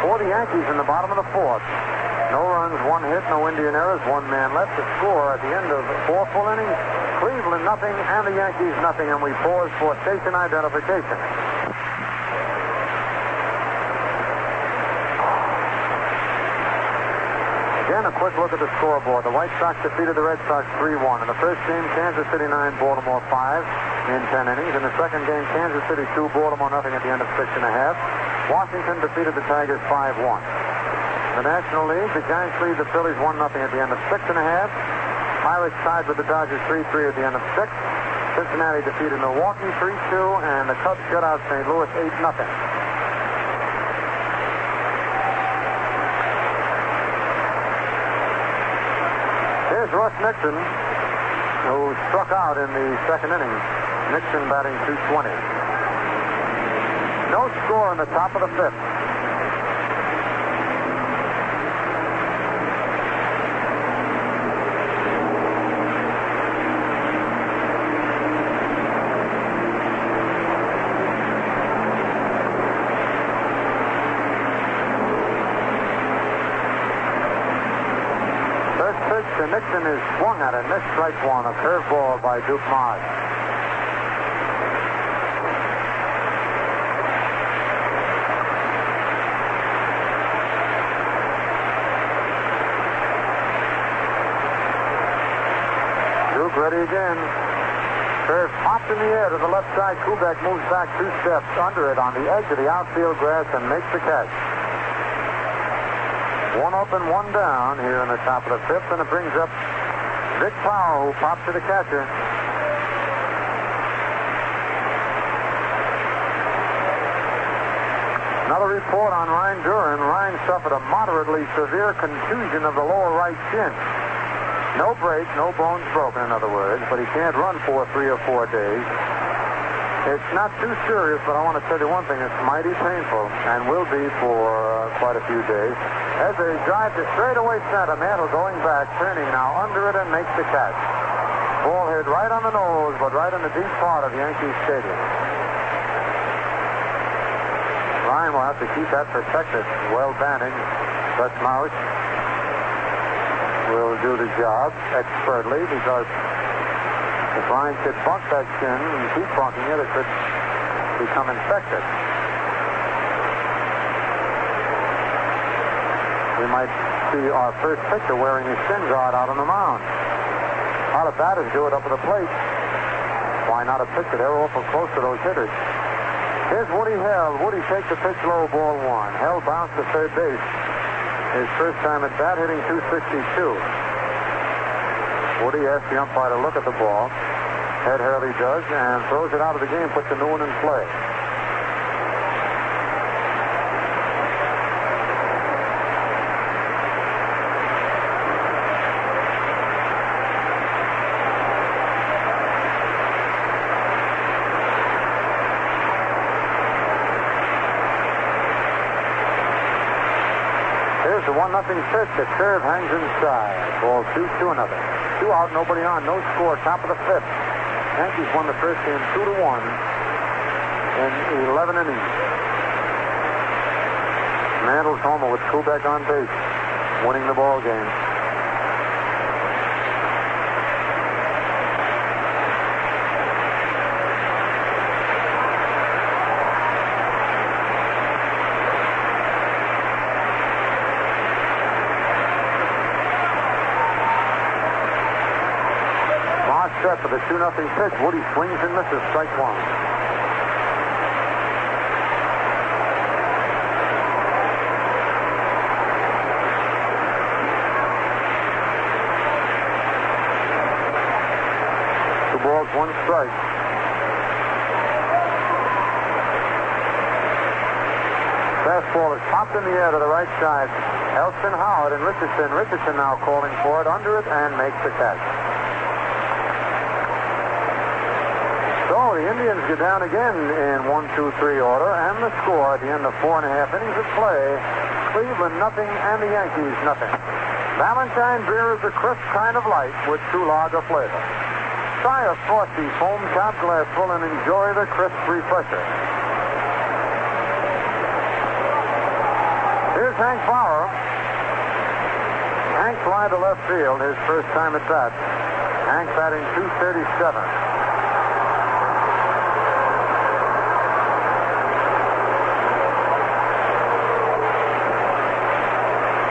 For the Yankees in the bottom of the 4th. No runs, 1 hit, no Indian errors, 1 man left to score at the end of 4 full innings. Cleveland nothing and the Yankees nothing, and we pause for station identification. Again, a a quick look at the scoreboard. The White Sox defeated the Red Sox 3-1. In the first game, Kansas City 9, Baltimore 5 in 10 innings. In the second game, Kansas City 2, Baltimore nothing at the end of 6.5. Washington defeated the Tigers 5-1. In the National League, the Giants lead the Phillies 1-0 at the end of 6.5. Pirates tied with the Dodgers 3-3 at the end of 6. Cincinnati defeated Milwaukee 3-2, and the Cubs shut out St. Louis 8-0. Here's Russ Nixon, who struck out in the second inning. Nixon batting .220. No score in the top of the fifth. Nixon is swung at it. Missed strike one. A curveball by Duke Mars. Duke ready again. Curve popped in the air to the left side. Kubek moves back 2 steps under it on the edge of the outfield grass and makes the catch. 1 up and 1 down here in the top of the fifth, and it brings up Vic Powell, who pops to the catcher. Another report on Ryan Duran. Ryan suffered a moderately severe contusion of the lower right shin. No break, no bones broken, in other words, but he can't run for 3 or 4 days. It's not too serious, but I want to tell you one thing. It's mighty painful and will be for quite a few days. As they drive to straightaway center, Mantle going back, turning now under it and makes the catch. Ball hit right on the nose, but right in the deep part of Yankee Stadium. Ryan will have to keep that protected. Well bandaged, but Mauch will do the job expertly, because if Ryan could bunk that shin and keep bunking it, it could become infected. We might see our first pitcher wearing his shin guard out on the mound. How the batters do it up at the plate. Why not a pitcher? They're awful close to those hitters. Here's Woody Hell. Woody takes the pitch low, ball 1. Hell bounced to third base. His first time at bat, hitting .262. Woody asks the umpire to look at the ball. Ed Hurley does, and throws it out of the game, puts a new one in play. Here's the 1-0 pitch. The curve hangs inside. Ball 2-2 another. 2 out, nobody on. No score. Top of the fifth. Yankees won the first game 2-1 in 11 innings. Mantle's homer with Kubek on base, winning the ball game. Set for the 2-0 pitch. Woody swings and misses. Strike 1. Two balls, 1 strike. Fastball is popped in the air to the right side. Elston, Howard, and Richardson. Richardson now calling for it, under it, and makes the catch. So the Indians get down again in 1-2-3 order, and the score at the end of 4.5 innings of play, Cleveland nothing and the Yankees nothing. Valentine beer is a crisp kind of light with true lager flavor. Try a frosty foam top glass full and enjoy the crisp refresher. Here's Hank Bauer. Hank fly to left field, his first time at bat. Hank batting .237.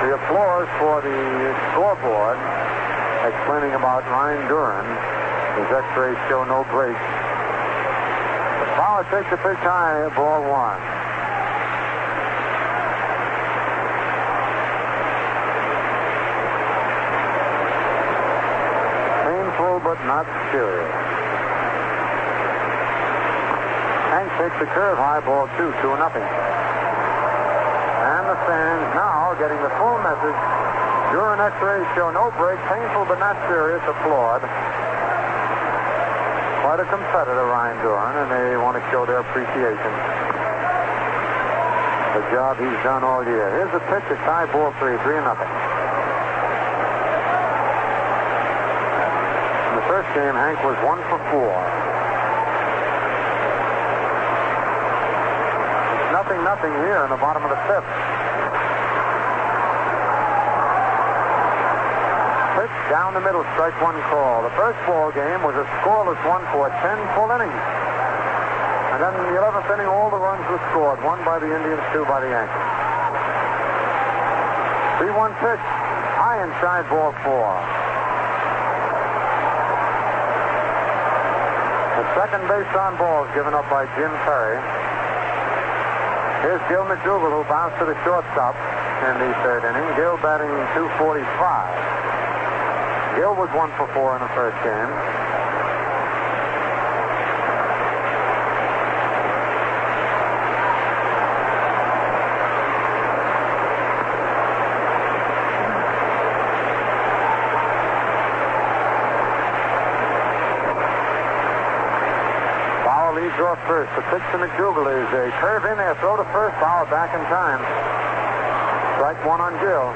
The applause goes for the scoreboard, explaining about Ryan Duran. His X-rays show no break. Fowler takes the pitch high, ball one. Painful but not serious. Hank takes the curve high, ball 2, 2-0. And the fans now getting the full message. Duran X-rays show no break, painful but not serious, applaud. Quite a competitor, Ryan Duran, and they want to show their appreciation. The job he's done all year. Here's the pitch, it's high, ball 3, 3-0. In the first game, Hank was 1 for 4. It's 0-0 here in the bottom of the 5th. Pitch down the middle, strike 1 call. The first ball game was a scoreless one for 10 full innings. And then in the 11th inning, all the runs were scored. 1 by the Indians, 2 by the Yankees. 3-1 pitch, high inside, ball 4. The second base on ball is given up by Jim Perry. Here's Gil McDougall, who bounced to the shortstop in the 3rd inning. Gil batting .245. Gil was 1 for 4 in the first game. Bauer leads off first. The pitch to McDougall is a curve in there. Throw to first. Bauer back in time. Strike 1 on Gil.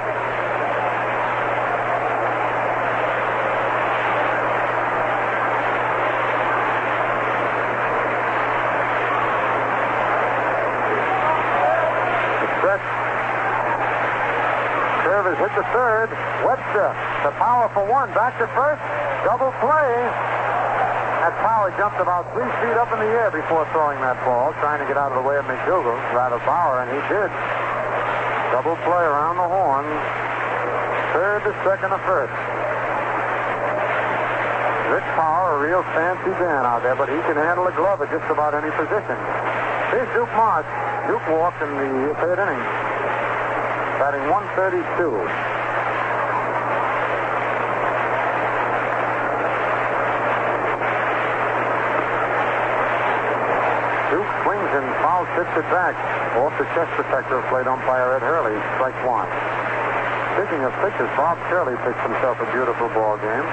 Curve has hit the 3rd. Webster to Power for 1. Back to first. Double play. That Power jumped about 3 feet up in the air before throwing that ball, trying to get out of the way of McDougall, rather Bauer, and he did. Double play around the horn. 3rd to 2nd to 1st. Rick Power, a real fancy man out there, but he can handle a glove at just about any position. Here's Duke Marsh. Duke walked in the 3rd inning. Batting .132. Duke swings and foul tips it back. Off the chest protector of plate umpire Ed Hurley. Strike 1. Speaking of pitches, Bob Shirley pitched himself a beautiful ball game.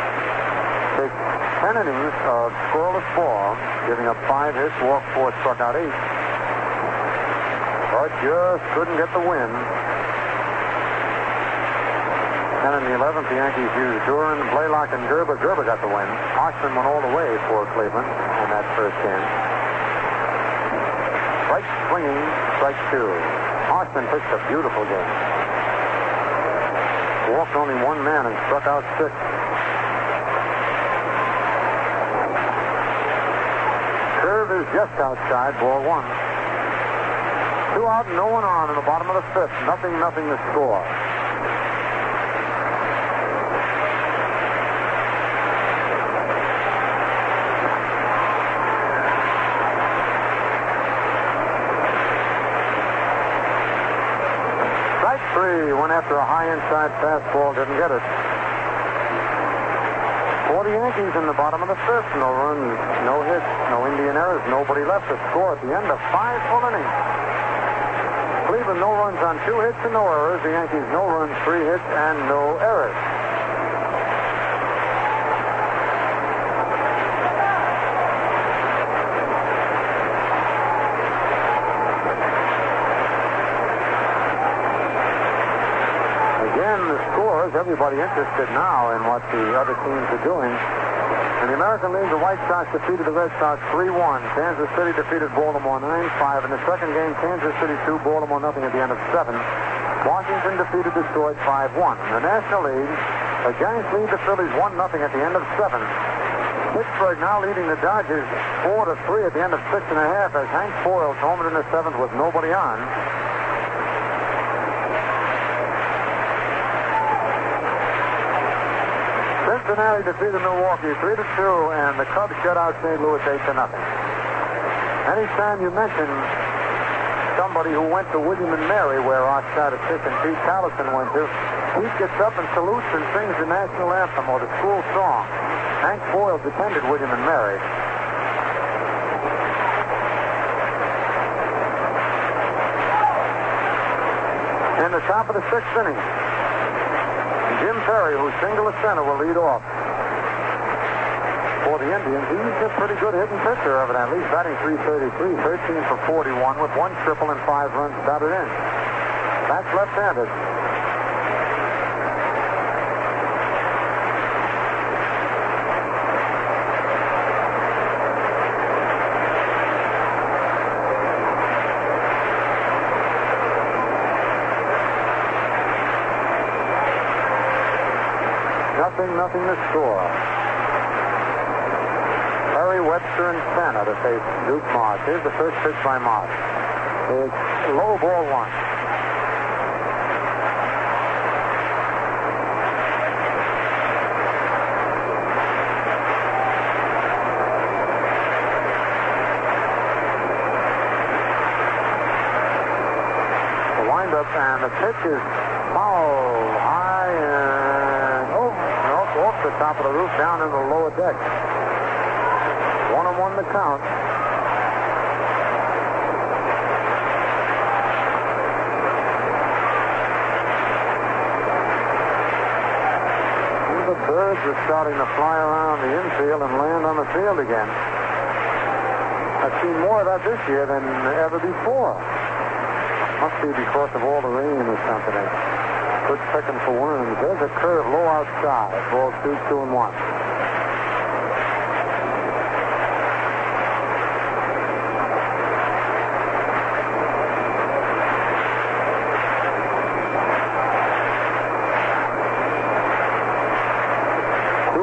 Takes 10 innings of scoreless ball, giving up 5 hits, walked 4, struck out 8. But just couldn't get the win. And in the 11th, the Yankees used Duran, Blaylock, and Gerber. Gerber got the win. Hochman went all the way for Cleveland in that first game. Strike swinging, strike 2. Hochman pitched a beautiful game. Walked only 1 man and struck out 6. Curve is just outside, ball 1. 2 out, no one on in the bottom of the 5th. 0-0 to score. Strike 3 went after a high inside fastball, didn't get it. For the Yankees in the bottom of the 5th, no runs, no hits, no Indian errors, nobody left to score at the end of 5 full innings. Cleveland, no runs on 2 hits and no errors. The Yankees, no runs, 3 hits, and no errors. Again, the scores, everybody interested now in what the other teams are doing. In the American League, the White Sox defeated the Red Sox 3-1. Kansas City defeated Baltimore 9-5. In the second game, Kansas City 2, Baltimore nothing at the end of 7. Washington defeated Detroit 5-1. In the National League, the Giants lead the Phillies 1-0 at the end of 7. Pittsburgh now leading the Dodgers 4-3 at the end of 6.5 as Hank Foils homered in the 7th with nobody on. Cincinnati defeated Milwaukee 3-2, and the Cubs shut out St. Louis 8-0. Anytime you mention somebody who went to William and Mary, where our statistician Pete Callison went to, Pete gets up and salutes and sings the national anthem or the school song. Hank Boyles attended William and Mary. In the top of the sixth inning, Jim Perry, who's single to center, will lead off. For the Indians, he's a pretty good hitting pitcher, evidently. He's batting .333, 13 for 41 with 1 triple and 5 runs batted in. That's left-handed. Nothing to score. Perry, Webster, and Santa to face Duke Moss. Here's the first pitch by Moss. It's low, ball 1. The windup, and the pitch is foul high and off the top of the roof down in the lower deck. 1-1 the count. The birds are starting to fly around the infield and land on the field again. I've seen more of that this year than ever before. Must be because of all the rain or something. Good picking for worms. There's a curve low outside. Ball 2, 2-1.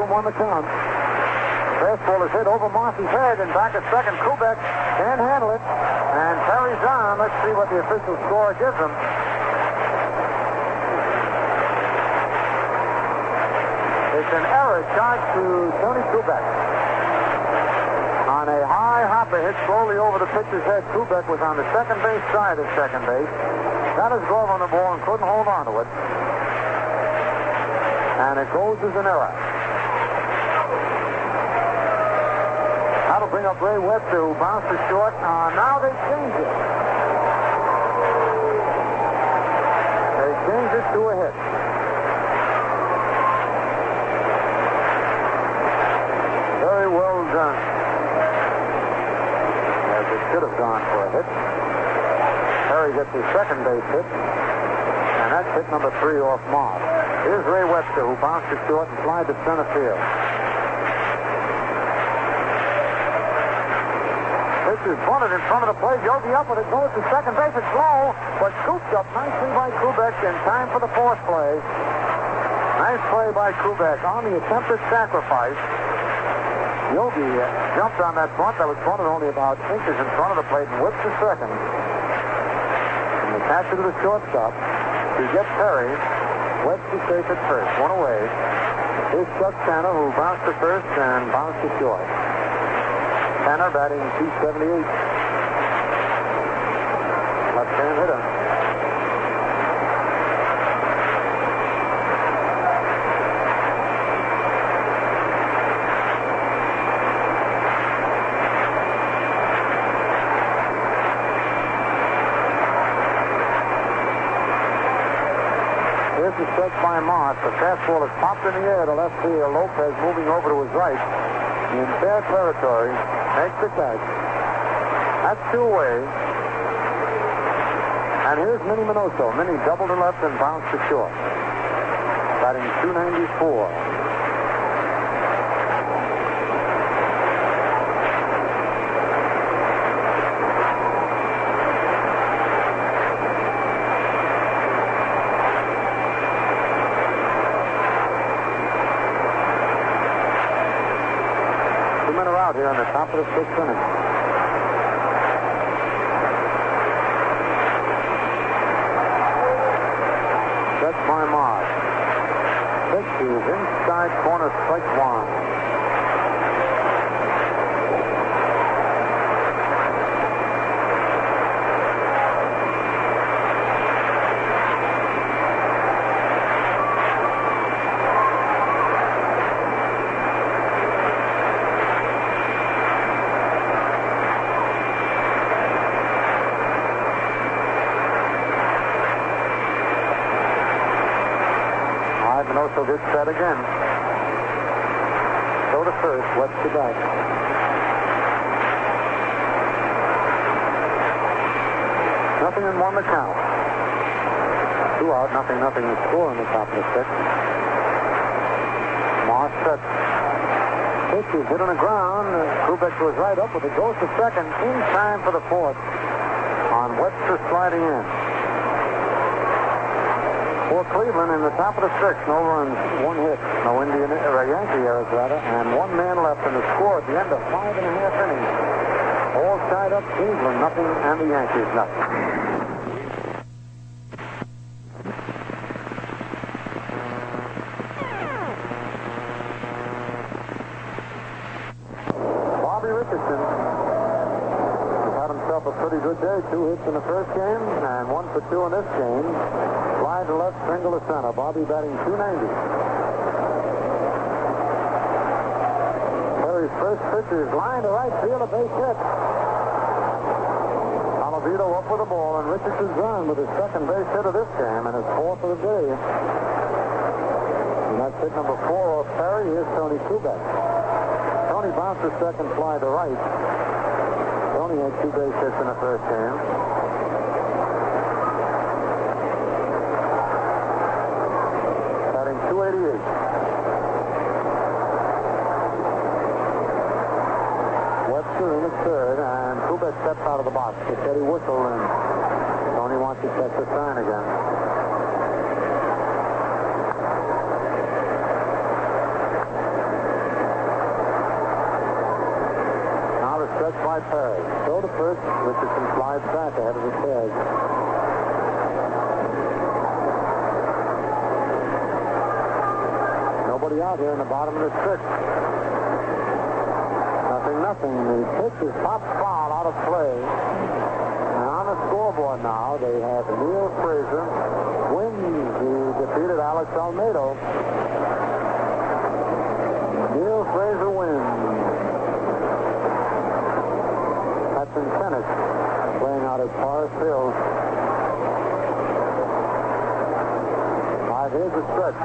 On the count. Fastball is hit over Moss's head and back at second. Kubek can't handle it and carries on. Let's see what the official score gives him. It's an error charged to Tony Kubek. On a high hopper hit slowly over the pitcher's head, Kubek was on the second base side of second base. Got his glove on the ball and couldn't hold on to it. And it goes as an error. That'll bring up Ray Webster, who bounced it short. Now they change it. They change it to a hit. Very well done. As it should have gone for a hit. Perry gets his second base hit. And that's hit number 3 off Moss. Here's Ray Webster, who bounced it short and flied to center field. This is bunted in front of the plate. Yogi up with it, goes to second base. It's low, but scooped up nicely by Kubek in time for the fourth play. Nice play by Kubek on the attempted sacrifice. Yogi jumped on that bunt that was bunted only about inches in front of the plate and whipped to second. And the catcher to the shortstop to get Perry. Webster safe at first, one away. Here's Chuck Tanner, who bounced to first and bounced to short. Tanner batting .278. Left-hand hitter. Here's the stretch by Moss. The fastball is popped in the air to left field. Lopez moving over to his right. In fair territory. Makes the catch. That's 2 away. And here's Minnie Minoso. Minnie doubled to left and bounced to short. Batting .294. Here on the top of the 6th inning. That's by Moss. Pitch is inside corner straight Wetzel gets set again. Go to first, Webster back. Nothing and one to count. 2 out, nothing to score in the top of the 6th. Moss sets. Pitch is hit on the ground. Kubek was right up with it. Goes to second in time for the 4th. On Webster sliding in. For Cleveland in the top of the 6th, no runs, 1 hit, no Yankee errors rather, and 1 man left in the score at the end of 5 1/2 innings. All tied up, Cleveland nothing, and the Yankees nothing. Bobby Richardson has had himself a pretty good day. 2 hits in the first game and 1 for 2 in this game. Fly to left, single to center. Bobby batting .290. Perry's first pitch is line to right field, a base hit. Alavito up with the ball, and Richardson's run with his second base hit of this game and his 4th of the day. And that's hit number 4 off Perry. Here's Tony Kubek. Tony bounced his second fly to right. Tony had 2 base hits in the first game. Batting .288. Webster in the 3rd, and Kubek steps out of the box. It's Eddie Whistle, and Tony wants to check the sign again. Now the stretch by Perry. Throw to first. Richardson slides back ahead of the tag. Nobody out here in the bottom of the 6th. Nothing. The pitch is popped foul out of play. And on the scoreboard now, they have Neil Fraser wins the defeated Alex Almedo. Neil Fraser wins. That's in tennis, playing out at Forest Hills. All right, here's the stretch.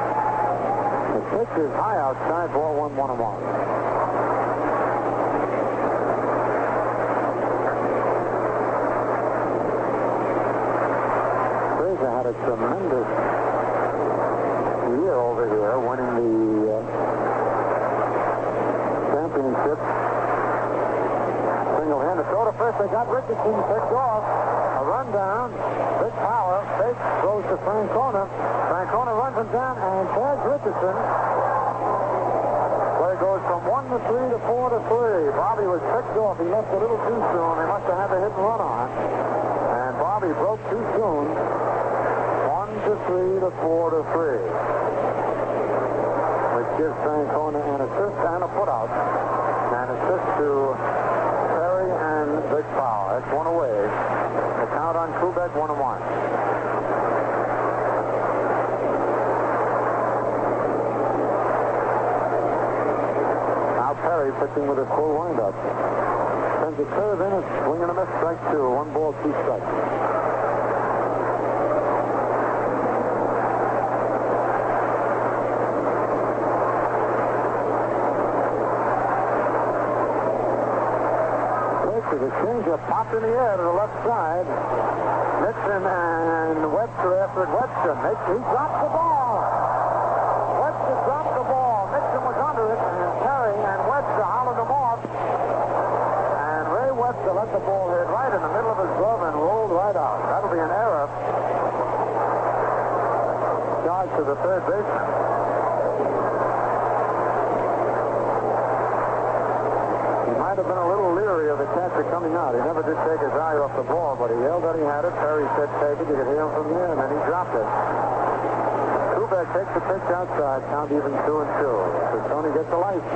The pitch is high outside, ball 1-1-1. Had a tremendous year over here, winning the championship single-handed. Throw to first, they got Richardson picked off. A run down, big power, fake, throws to Francona. Francona runs him down and tags Richardson. Play goes from 1 to 3 to 4 to 3. Bobby was picked off. He left a little too soon. They must have had the hit and run on. And Bobby broke too soon. 1 to 3 to 4 to 3, which gives Francona an assist and a putout. An assist to Perry and Big Power. That's 1 away. The count on Kubek 1-1. Now Perry pitching with a full windup. Sends a curve in and swing and a miss, strike 2. 1 ball, 2 strikes. The changeup popped in the air to the left side. Nixon and Webster after it. Webster, he dropped the ball. Webster dropped the ball. Nixon was under it, and Perry and Webster hollered him off. And Ray Webster let the ball hit right in the middle of his glove and rolled right out. That'll be an error. Charge to the 3rd baseman. Might have been a little leery of the catcher coming out. He never did take his eye off the ball, but he yelled that he had it. Perry said, take it. You could hear him from there, and then he dropped it. Kubek takes the pitch outside. Count even 2-2. So Tony gets the license.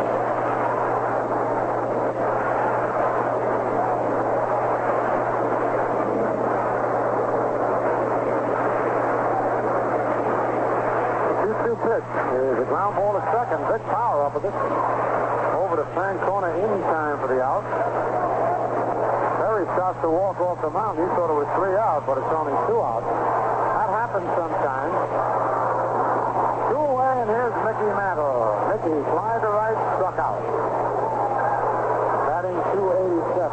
The 2-2 pitch is a ground ball to second. Big Power up with it. Over to Francona in time for the out. Perry starts to walk off the mound. He thought it was 3 out, but it's only 2 out. That happens sometimes. 2 away, and here's Mantle. Mickey fly to right, struck out. Batting .287.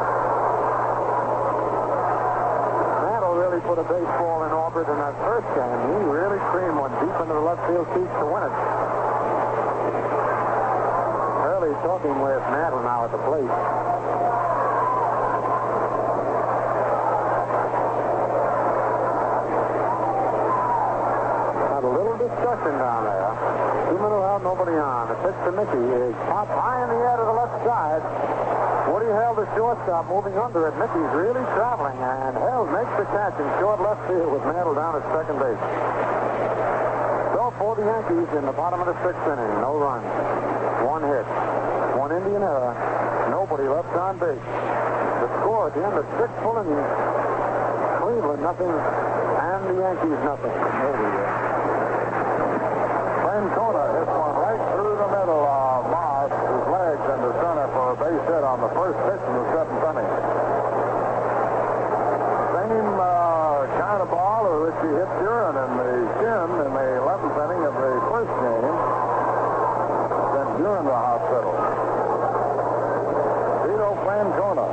Mantle really put a baseball in orbit in that first game. He really creamed one deep into the left field seats to win it. Early talking with Mantle now at the plate. Discussion down there. 2 minutes out, nobody on. The pitch to Mickey is popped high in the air to the left side. Woody held the shortstop, moving under it. Mickey's really traveling, and Held makes the catch in short left field with Mantle down at second base. So for the Yankees in the bottom of the 6th inning, no runs, 1 hit, 1 Indian error, nobody left on base. The score at the end of 6 full innings, Cleveland nothing, and the Yankees nothing. Francona hits one right through the middle of Moss, his legs into center for a base hit on the first pitch in the 7th inning. Same kind of ball which he hit Duran in the shin in the 11th inning of the first game. Sent Duran to the hospital. Vito Francona.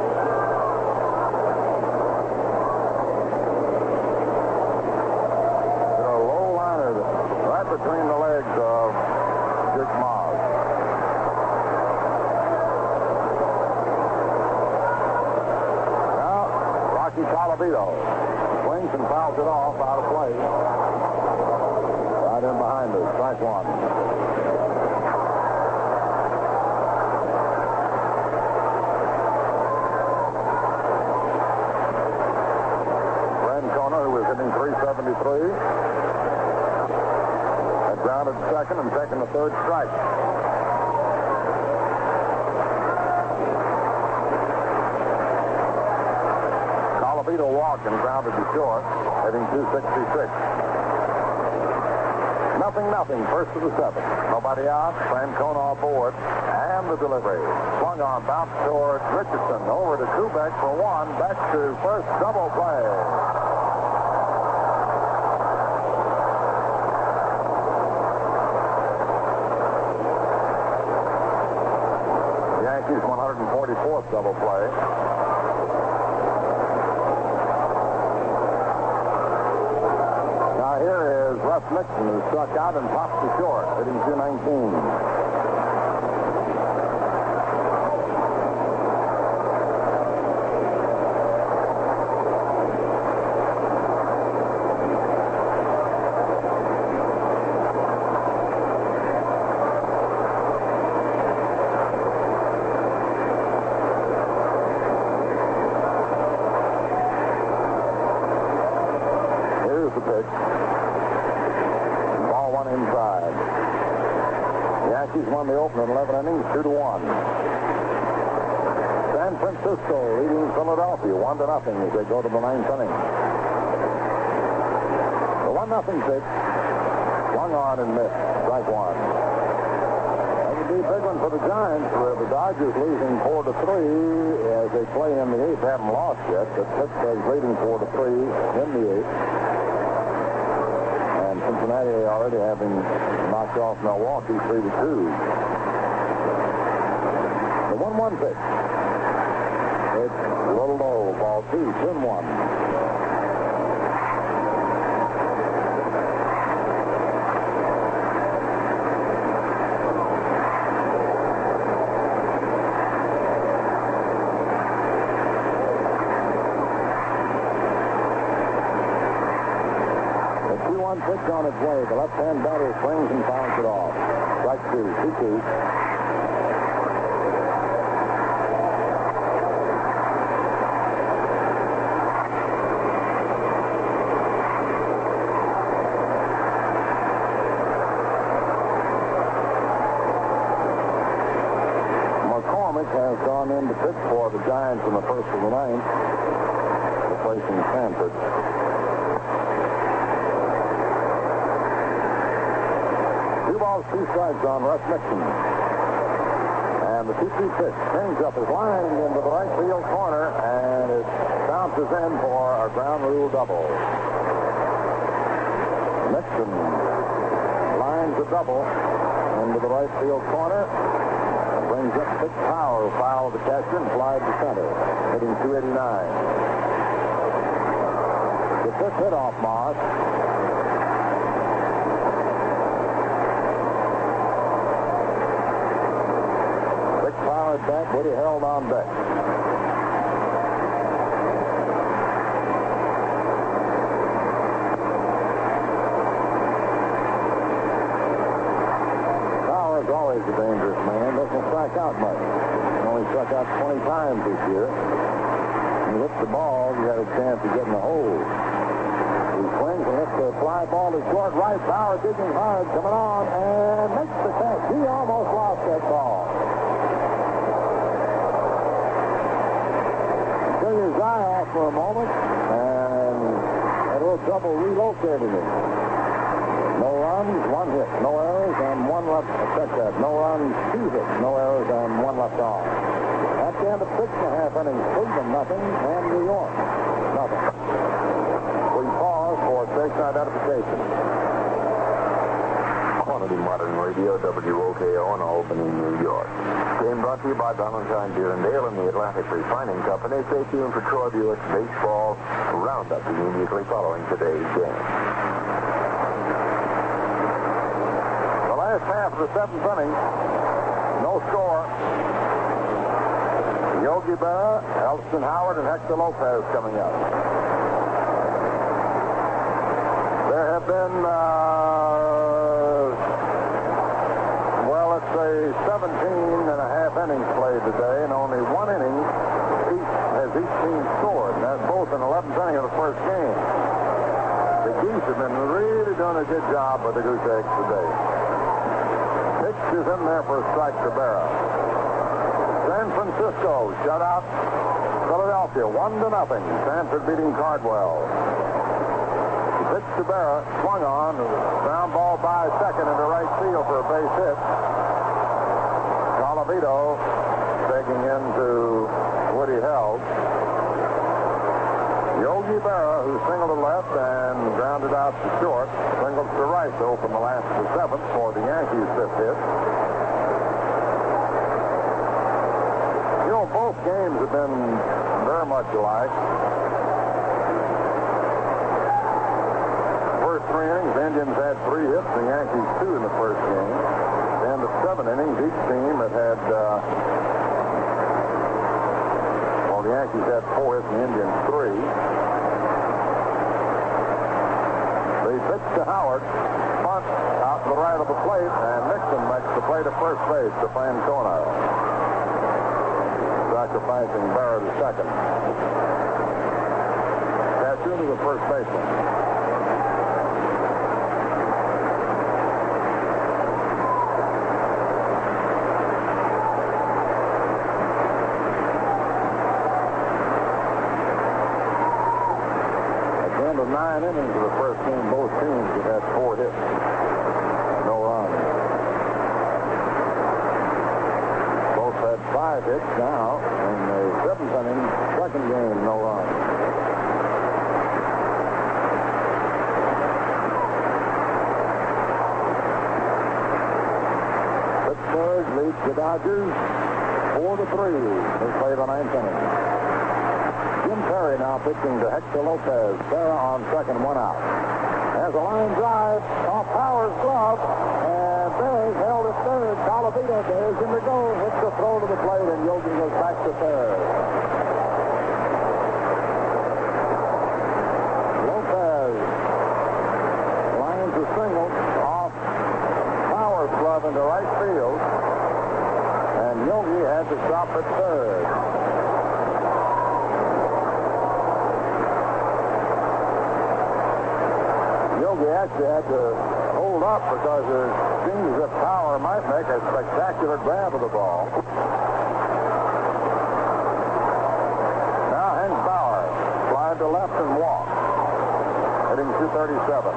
Between the legs of Dick Moss. Now, Rocky Colavito swings and fouls it off out of play. Right in behind us, strike 1. Francona, who was hitting .373. Grounded second and taking the 3rd strike. Colavito walked and grounded to short, hitting .266. 0-0, first to the 7th. Nobody out. Francona aboard, and the delivery. Swung on, bounced toward Richardson. Over to Kubek for 1. Back to first, double play. Yankees 144th double play. Now here is Russ Nixon, who struck out and popped to short, hitting .219. Ball 1 inside. The Yankees won the opener in 11 innings, 2-1. San Francisco leading Philadelphia 1-0 as they go to the 9th inning. The 1-0 pitch swung on and missed. Strike 1. That would be a big one for the Giants, where the Dodgers losing 4-3 as they play in the 8th. They haven't lost yet, but Pittsburgh's leading 4-3 in the 8th. Cincinnati already having knocked off Milwaukee 3-2. The 1-1 pitch. It's a little low. Ball 2, 2-1. Pitch on its way. The left-hand batter swings and fouls it off. Strike 2, 2-2. McCormick has gone in to pitch for the Giants in the first of the 9th, replacing Sanford. 2 balls, 2 strikes on Russ Nixon. And the 2-2 pitch. Changeup is lined into the right field corner, and it bounces in for a ground rule double. Nixon lines a double, into the right field corner. Brings up Vic Power, who fouled the catcher and flied to center, hitting .289. The fifth hit off Moss. Vic Power at bat, Woody held on deck. Always a dangerous man. Doesn't strike out much. He only struck out 20 times this year. When you hit the ball, you got a chance of getting a hold. He swings and hits the fly ball to short right. Power digging hard, coming on, and makes the catch. He almost lost that ball. He took his eye off for a moment and had a little trouble relocating it. No runs, one hit, no errors, and one left. Check that. No runs, two hits, no errors, and one left off. At the end of 6.5 innings, Cleveland nothing, and New York nothing. We pause for station identification. Quantity Modern Radio, WOKO in Albany, New York. Game brought to you by Valentine Beer and Ale and the Atlantic Refining Company. Stay tuned for Troy Buick's baseball roundup immediately following today's game. Last half of the seventh inning, no score. Yogi Berra, Elston Howard, and Hector Lopez coming up. There have been, let's say 17 and a half innings played today, and only one inning has each team scored, and that's both in the 11th inning of the first game. The Geese have been really doing a good job with the Goose Eggs today. Pitch is in there for a strike to Berra. San Francisco shut out Philadelphia 1-0. Sanford beating Cardwell. The pitch to Berra, swung on, ground ball by second into right field for a base hit. Colavito taking into Woody Held. Yogi Berra, who singled to left and grounded out to short, singled to right to open the last of the seventh for the Yankees' fifth hit. You know, both games have been very much alike. First three innings, the Indians had 3 hits, the Yankees 2 in the first game. And the 7 innings, each team had the Yankees had 4 hits and the Indians 3. The pitch to Howard, bunt out to the right of the plate, and Nixon makes the play to first base to Francona, sacrificing Berra to second. Cashew to the first baseman. At the end of 9 innings of the first game, both teams have had 4 hits. No runs. Both had 5 hits now. In the 7th inning, second game, no runs. Pittsburgh leads the Dodgers 4-3. They play the 9th inning. Jim Perry now pitching to Hector Lopez. Berra on second, 1 out. Has a line drive off Power's glove, and Berry's held at third. Colavito dares him to go. Hits the throw to the plate, and Yogi goes back to third. Lopez lines a single off Power's glove into right field, and Yogi had to stop at third. Yogi actually had to hold up because it seems as if Power might make a spectacular grab of the ball. Now Hank Bauer slide to left and walk, hitting .237.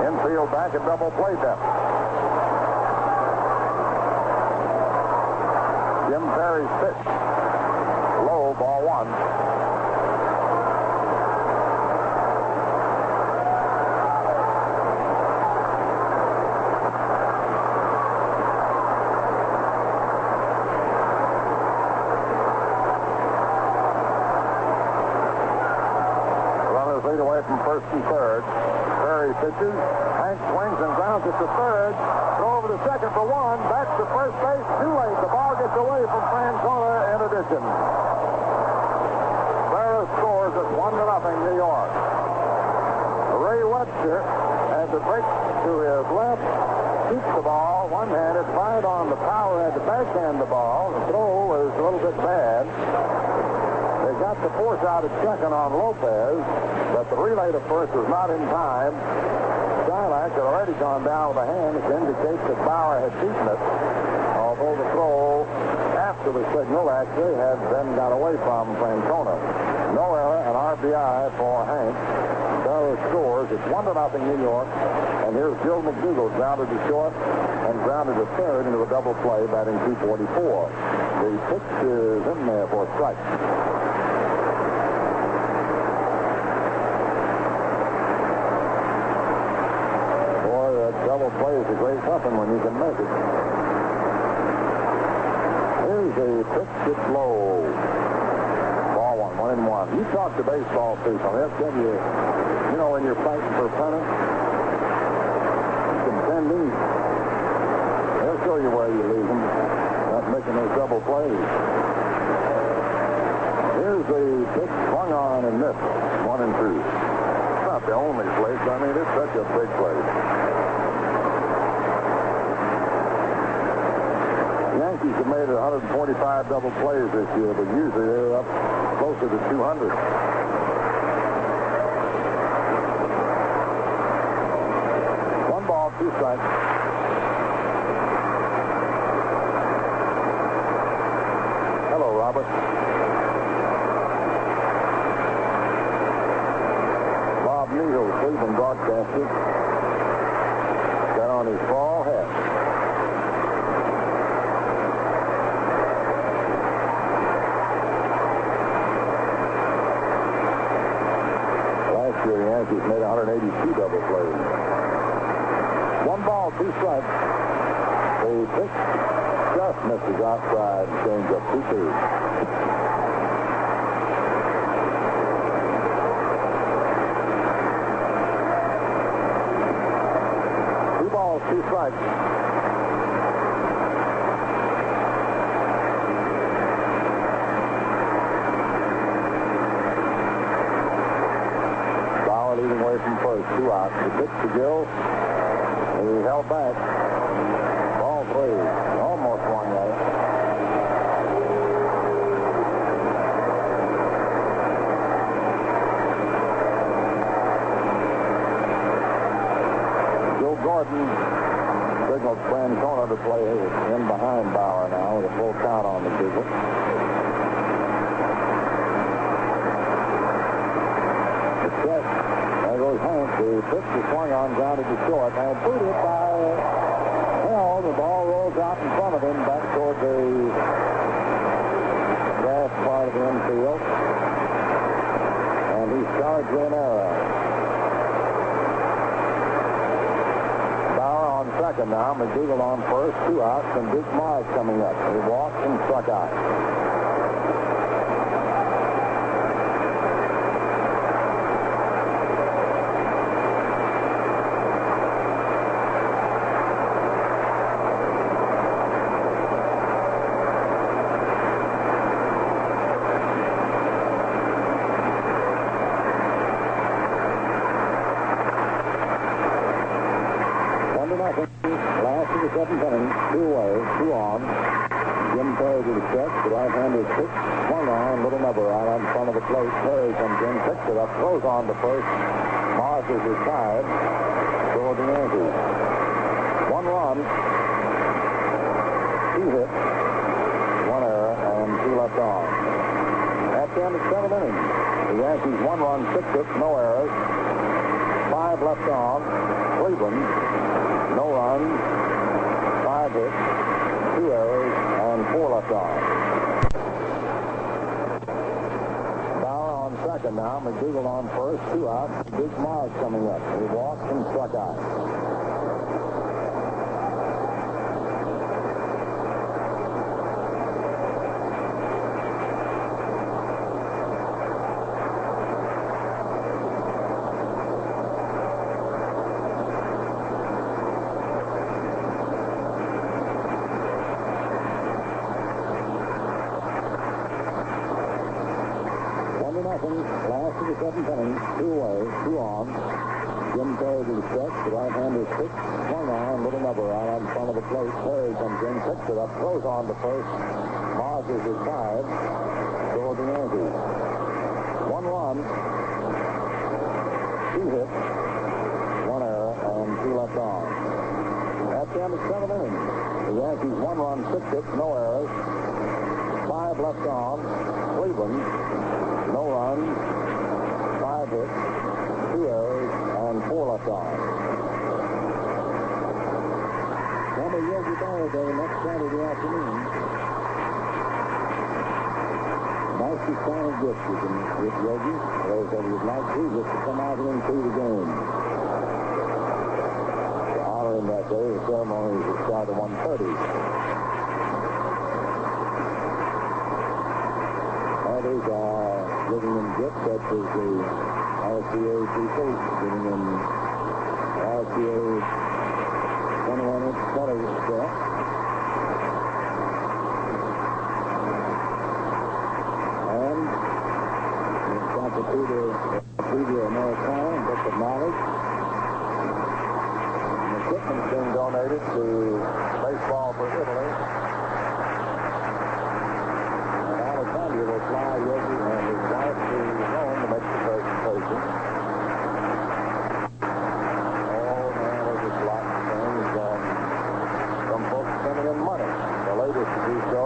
Infield back at double play depth. Jim Perry's pitch. Low, ball 1. third. Perry pitches. Hank swings and grounds it to third. Throw over to second for one. Back to first base. Too late. The ball gets away from Francona in addition. Ferris scores at 1-0 New York. Ray Webster had to break to his left, keeps the ball one-handed, fired on the power, had to backhand the ball. The throw was a little bit bad. They got the force out at second on Lopez, but the relay to first was not in time. Silac had already gone down with a hand, which indicates that Bauer had beaten it, although the throw after the signal actually had then got away from Francona. No error, an RBI for Hank. Ferris scores. It's 1-0 New York. And here's Gil McDougald, grounded to short and grounded to third into a double play, batting .244. The pitch is in there for a strike. Boy, that double play is a great weapon when you can make it. Here's a pitch that's low. Ball one, 1-1. You talk to baseball people. They'll tell you, you know, when you're fighting for pennant, contending, they'll show you where you leave them. Not making those double plays. Here's the pitch swung on and missed. 1-2. It's not the only place. I mean, it's such a big place. The Yankees have made 145 double plays this year, but usually they're up closer to 200. One ball, two strikes. Hello, Robert. Bob Neal, Cleveland broadcaster, got on his fall hat. The Yankees made 182 double plays. One ball, two strikes. The pitch just misses outside and change up 2-2. Two balls, two strikes. Leading away from first, 2 outs. The pitch to Gill. He held back. Ball 3. Almost swung at it. Joe Gordon signaled Francona to play in behind Bauer now with a full count on the visit. There goes Hank. The pitch is swung on, grounded to short, and booted by Hell. The ball rolls out in front of him, back toward the grass part of the infield, and he charged an error. Bauer on second now, McDougald on first, 2 outs, and Duke Mars coming up. He walked and struck out. Last of the 7th inning, 2 away, 2 on. Jim Perry to the check. The right-handed pitch swung on, little number out in front of the plate. Perry comes in, picks it up, throws on to first. Mars is retired toward the Yankees. 1 run, 2 hits, 1 error, and 2 left on. At the end of 7th inning, the Yankees 1 run, 6 hits, no errors, 5 left on. Cleveland, no runs, 5 hits, 2 errors, and 4 left on. Bauer on second now. McDougald on first, 2 outs. Duke Mars coming up. He walked and struck out. Anderson, last of the seventh inning, 2 away, 2 on. Jim Perry to the stretch. The right-hander pitch, swung on, little number out in front of the plate. Perry comes in, picks it up, throws on to first. Moss is his 5. Toward the Yankees. 1 run, 2 hits, 1 error, and 2 left on. At the end of 7 innings, the Yankees 1 run, 6 hits, no errors, 5 left on. Cleveland, no runs, 5 hits, 2 errors, and 4 left on. Then the Yogi Berra Day next Saturday afternoon. Nicest kind of gift you can give Yogi. Those that would like Jesus to come out here and see the game. To honor him that day, the ceremony will start at 1:30. Others are giving him gifts such as the RCA people, giving him RCA 21-inch color set. And in Constituta Americana, a book of knowledge. And the shipment's being donated to Baseball for Italy. And Alexandria will fly Yogi and his wife to Rome to make the presentation. Oh, man, there's just lots of things. Some folks sending in money. The latest to do so,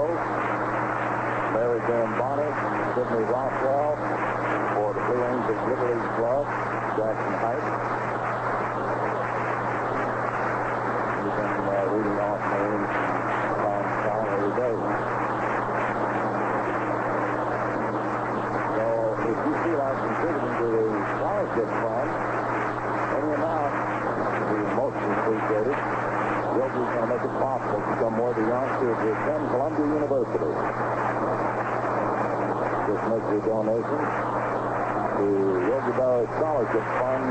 Mary Gamboni, Sidney Rothwell, for the Blue Angels Little League Club, Jackson Heights. You've been reading off names from town every day. So if you feel like contributing to the scholarship fund, any amount would be most appreciated. Yogi's going to make it possible to become worthy youngster to attend Columbia University. Just make your donation to Yogi Berra Scholarship Fund,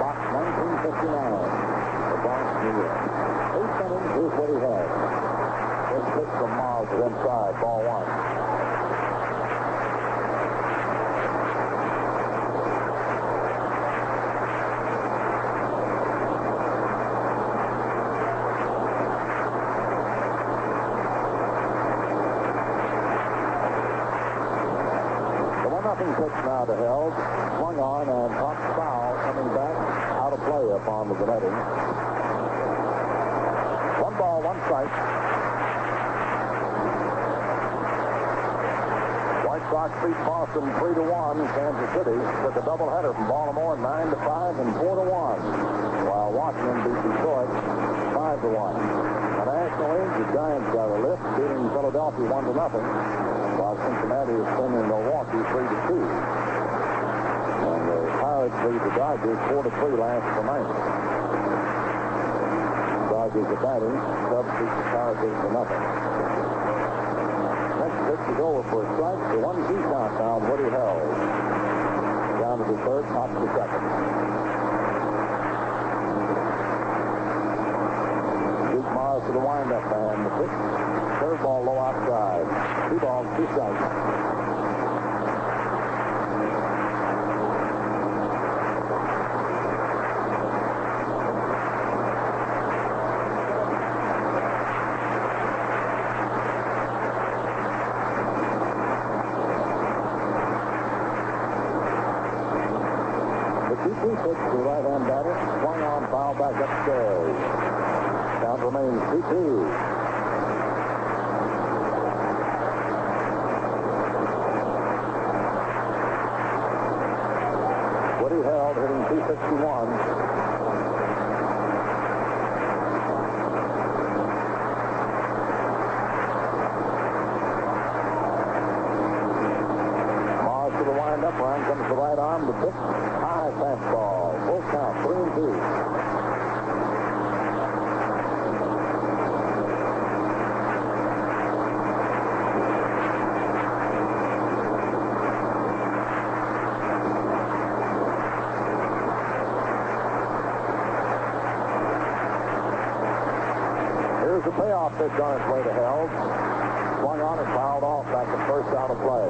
Box 1959, the Bronx, New York. 8th inning, here's what he has. This pitch from Miles is inside, ball 1. Pitch now to Held, swung on and popped foul, coming back out of play upon the netting. 1 ball, 1 strike. White Sox beat Boston 3-1. Kansas City took a doubleheader from Baltimore 9-5 and 4-1, while Washington beat Detroit 5-1. The National League, the Giants got a lift, beating Philadelphia 1-0. While Cincinnati is sending Milwaukee 3-2. And the Pirates lead the Dodgers 4-3 last for ninth. Dodgers are batting. Cubs beat the Pirates 8-0. Next pitch is over for a strike. The 1-2 count now. Woody Held. Down to the third, top to the second. Duke Morris to the windup man. The pitch. Third ball low outside. 2 balls, 2 strikes. The 2-2 pitch to the right-hand batter. Swung on, foul back upstairs. Count remains 2-2. Woody Held hitting 261. Mars to the wind-up. Ryan comes to the right arm. The pitch. High fastball. Full count. 3-2. The payoff pitch on its way to Held. Swung on and fouled off back to first out of play.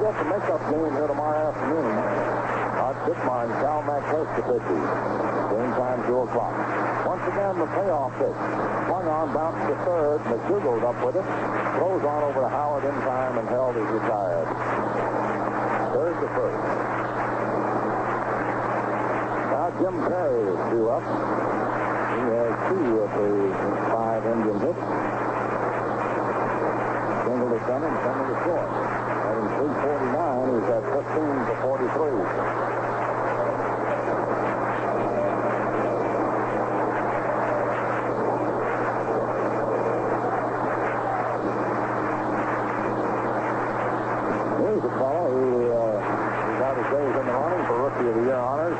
at the makeup game here tomorrow afternoon. Art Dittmar and Cal McClish to pitches. Game time 2 o'clock. Once again, the payoff pitch. Swung on, bounced to third. McDougald up with it. Throws on over to Howard in time, and Held is retired. Third to first. Now Jim Perry is due up. He has 2 of the 5 Indian hits. Single to center and single to short. Having 349, he's at 15 to 43. Here's a fellow who got his days in the running for Rookie of the Year honors.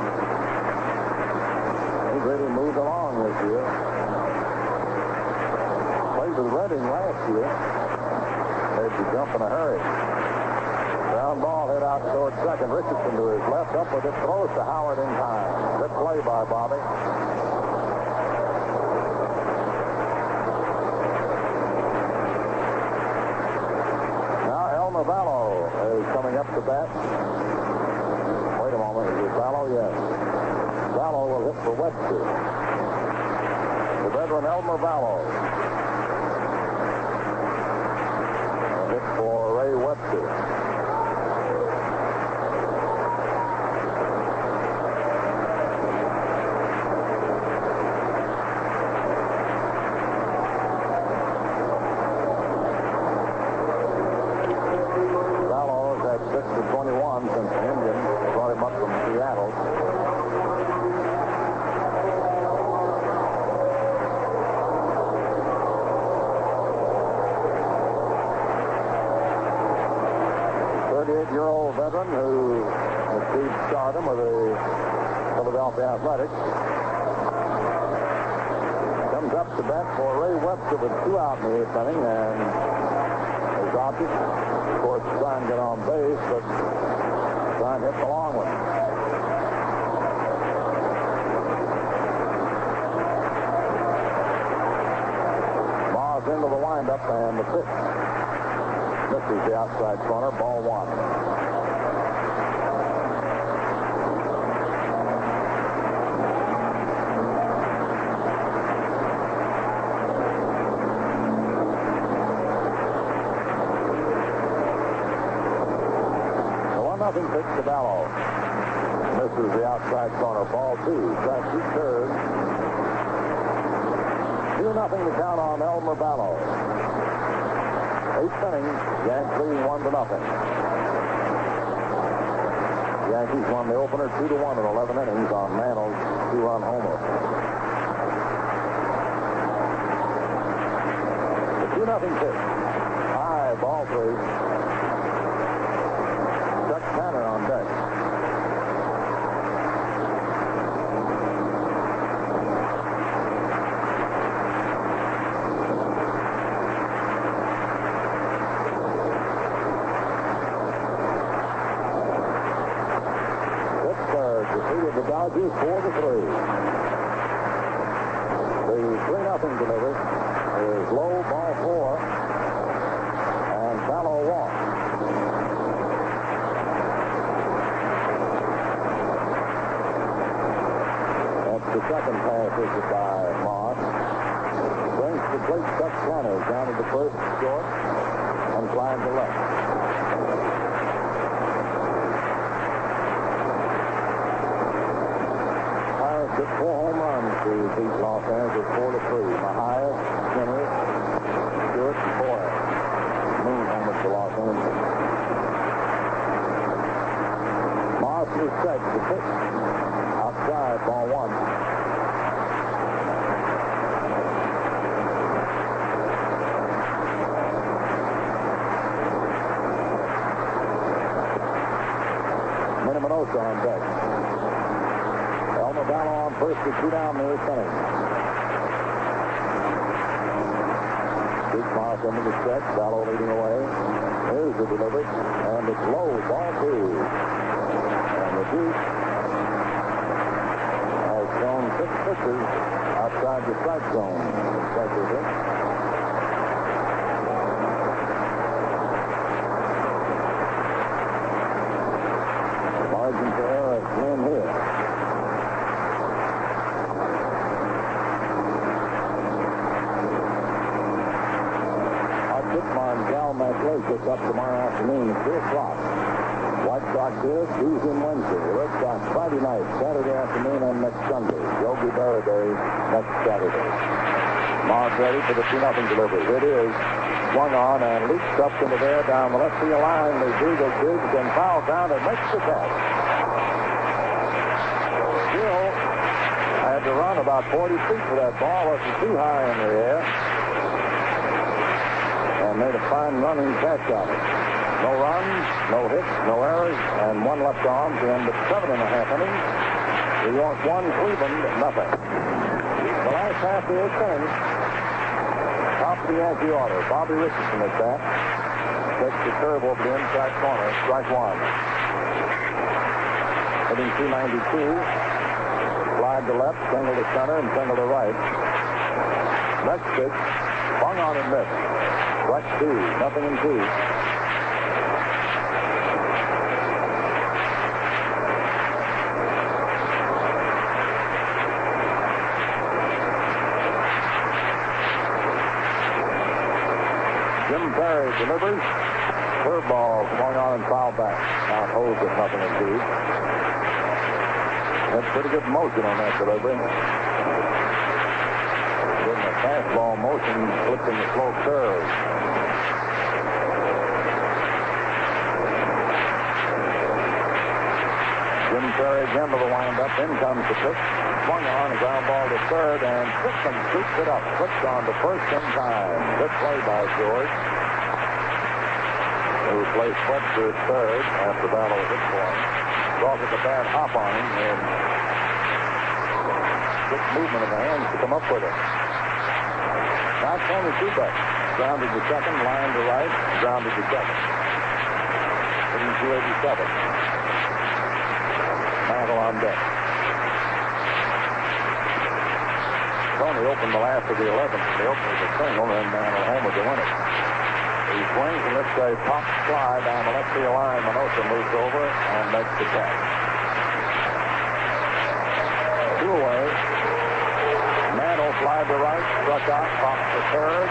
He's really moved along this year. Played with Redding last year. Made the jump in a hurry. Ground ball hit out toward second. Richardson to his left, up with it, throws to Howard in time. Good play by Bobby. Vallo is coming up to bat. Wait a moment, is it Vallo? Yes. Vallo will hit for Webster. The veteran Elmer Vallo. A hit for Ray Webster. Since the Indians brought him up from Seattle. ...38-year-old veteran who achieved stardom with the Philadelphia Athletics. Comes up to bat for Ray Webster with 2 out in the 8th inning, and his object, of course, try and get on base, but try and hit the long one. Mars into the windup, and the pitch misses the outside corner. Ball 1. Nothing pitch to Vallo. Misses the outside corner. Ball 2. Strike 2 third. 2-0 to count on Elmer Vallo. 8th inning. Yankees leading 1-0. Yankees won the opener 2-1 in 11 innings on Mantle's 2-run homer. The 2-0 pitch. High, ball 3. Chuck Tanner on deck. Pittsburgh defeated the Dodgers 4-3. The 3-0 delivery is low, ball 4, and Vallo walks. The second pass is by Moss. Brings the plate Chuck Tanner down to the first short and flying to left. Pirates hit 4 home runs to beat Los Angeles 4-3. Mejia, Skinner, Stewart, and Boyle. Moon homers to Los Angeles. Moss is set to pitch. Outside, ball 1. Minaminosa on deck. Elmer Vallo on first to 2 down in the 8th inning. Dittmar into the stretch. Vallo leading away. Here's the delivery, and it's low, ball 2. And the deep has thrown 6 pitches outside the strike zone. Cup tomorrow afternoon at 2 o'clock. White Sox here, Tuesday and Wednesday. Red Sox Friday night, Saturday afternoon, and next Sunday. Yogi Berra Day next Saturday. Mark ready for the 2-0 delivery. It is. Swung on and leaps up into there down the left field line. The Eagle digs and foul ground and makes the catch. Gill had to run about 40 feet for that ball. Wasn't too high in the air. And made a fine running catch on it. No runs, no hits, no errors, and 1 left on to end the 7.5 innings. New York 1, Cleveland nothing. The last half is finished. Top of the Yankee order. Bobby Richardson at bat. Takes the curve over the inside corner. Strike 1. Hitting 292. Slide to left, single to center, and single to right. Next pitch. Swung on and missed. Strike 2. 0-2. Jim Perry delivers. Curveball swung on and foul back. Now holds at 0-2. That's pretty good motion on that delivery. Getting a fastball motion, flipping the slow curve. Jim Perry again to the windup. In comes the pitch. Swung on, a ground ball to third, and Strickland scoops it up. Flips on to first in time. Good play by George. Who placed Webster at third after battle was hit for him. Brought with a bad hop on him, and quick movement of the hands to come up with it. Now Tony Kubek. Grounded to second, line to right, grounded to second. Hitting 287. Mantle on deck. Tony opened the last of the 11th. The opener was a single, and Mantle homer to win it. He swings, and it's a pop fly down the left field line. Minoso moves over and makes the catch. 2 away. Mantle fly to right, struck out, pops to third.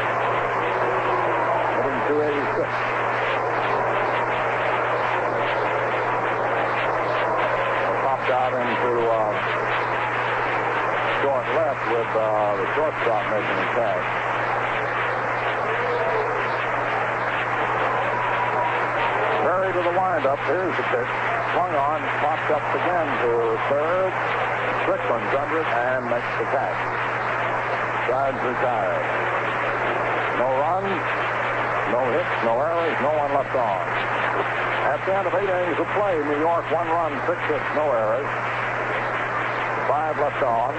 Hitting 286. Popped out into short left with the shortstop making a catch. Perry to the windup. Here's the pitch. Swung on, popped up again to third. Strickland's under it and makes the catch. Sides retired. No runs, no hits, no errors, no one left on. At the end of 8 innings of play, New York 1 run, 6 hits, no errors. 5 left on.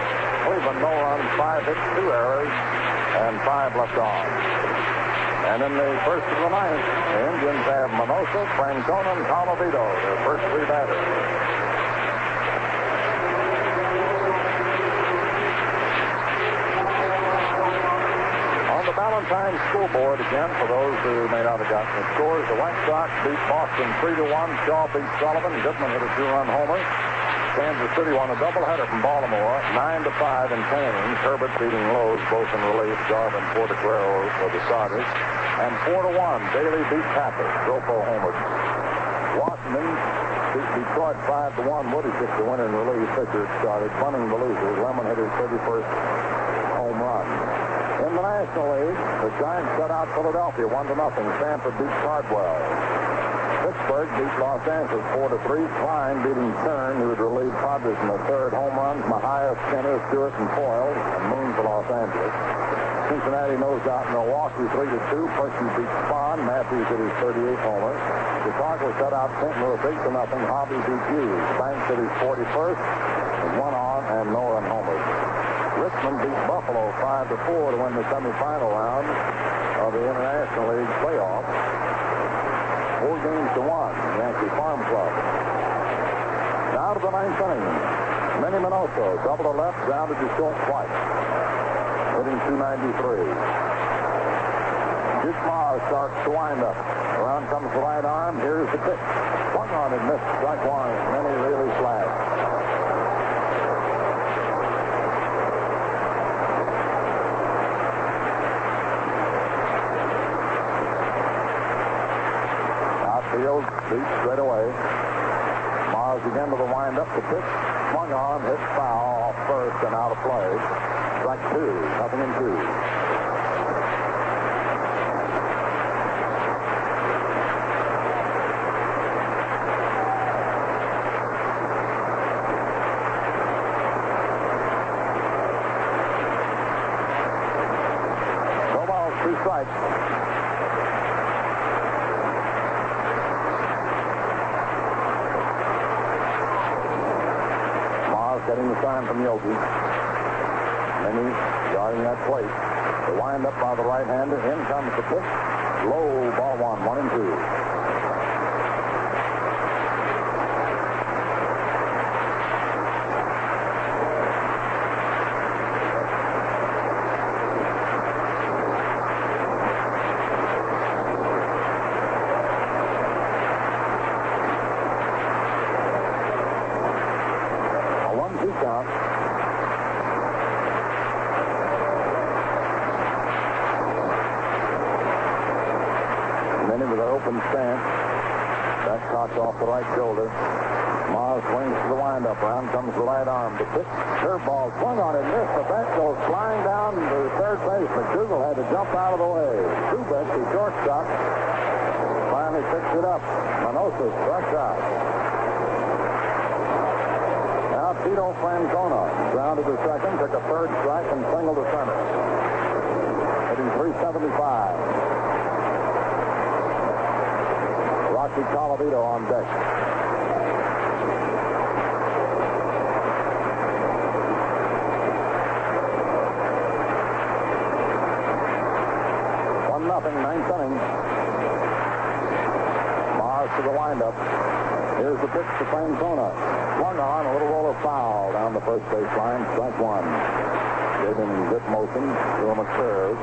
Cleveland, no runs, 5 hits, 2 errors, and 5 left on. And in the first of the ninth, the Indians have Minoso, Francona, and Colavito, their first 3 batters. On the Ballantyne scoreboard again, for those who may not have gotten the scores, the White Sox beat Boston 3-1. Shaw beat Sullivan. Goodman hit a 2-run homer. Kansas City won a doubleheader from Baltimore, 9-5 in 10 innings. Herbert beating Lowe's, both in relief. Garvin, Portocarrero for the starters. And 4-1, Daly beat Pappas. Gropo homered. Washington beat Detroit 5-1. Woody took the winner in relief. Fisher started. Bunning the loser. Lemon hit his 31st home run. In the National League, the Giants shut out Philadelphia 1-0. Sanford beat Cardwell. Pittsburgh beat Los Angeles 4-3. Klein beating Kern, who had relieved Padres in the third. Home runs, Mahia, Skinner, Stewart, and Foyle, and Moon for Los Angeles. Cincinnati nosed out Milwaukee 3-2. Percy beat Spahn. Matthews hit his 38th homer. Chicago shut out St. Louis 8-0. Hobby beat Hughes. Banks hit his 41st. And 1 on and no run homers. Richmond beat Buffalo 5-4 to win the semifinal round of the International League playoff. 4-1, Yankee Farm Club. Now to the ninth inning. Manny Minoso, double to left, grounded to short twice. Hitting 293. Duke Mars starts to wind up. Around comes the right arm. Here's the pitch. Swung on and missed. Strike 1. Manny really flat. windup. The pitch swung on, hit foul off first and out of play. Strike two, 0-2. No balls, 2 strikes. Getting the sign from Yogi. Minnie guarding that plate. The wind-up by the right-hander. In comes the pitch. Low, ball 1, 1-2. Stance. That cocked off the right shoulder. Mars swings to the windup. Round comes the right arm. The pitch. Curveball swung on it. Missed. The bat goes flying down to the third base. McDougal had to jump out of the way. Dubek, the shortstop, finally picks it up. Manosa strikes out. Now Tito Francona grounded to second, took a third strike, and singled to center. Hitting .375. Rocky Colavito on deck. Nothing, ninth inning. Mars to the windup. Here's the pitch to Francona. Swung on, a little roller foul down the first base line. Strike one. Gave him good motion, threw him a curve.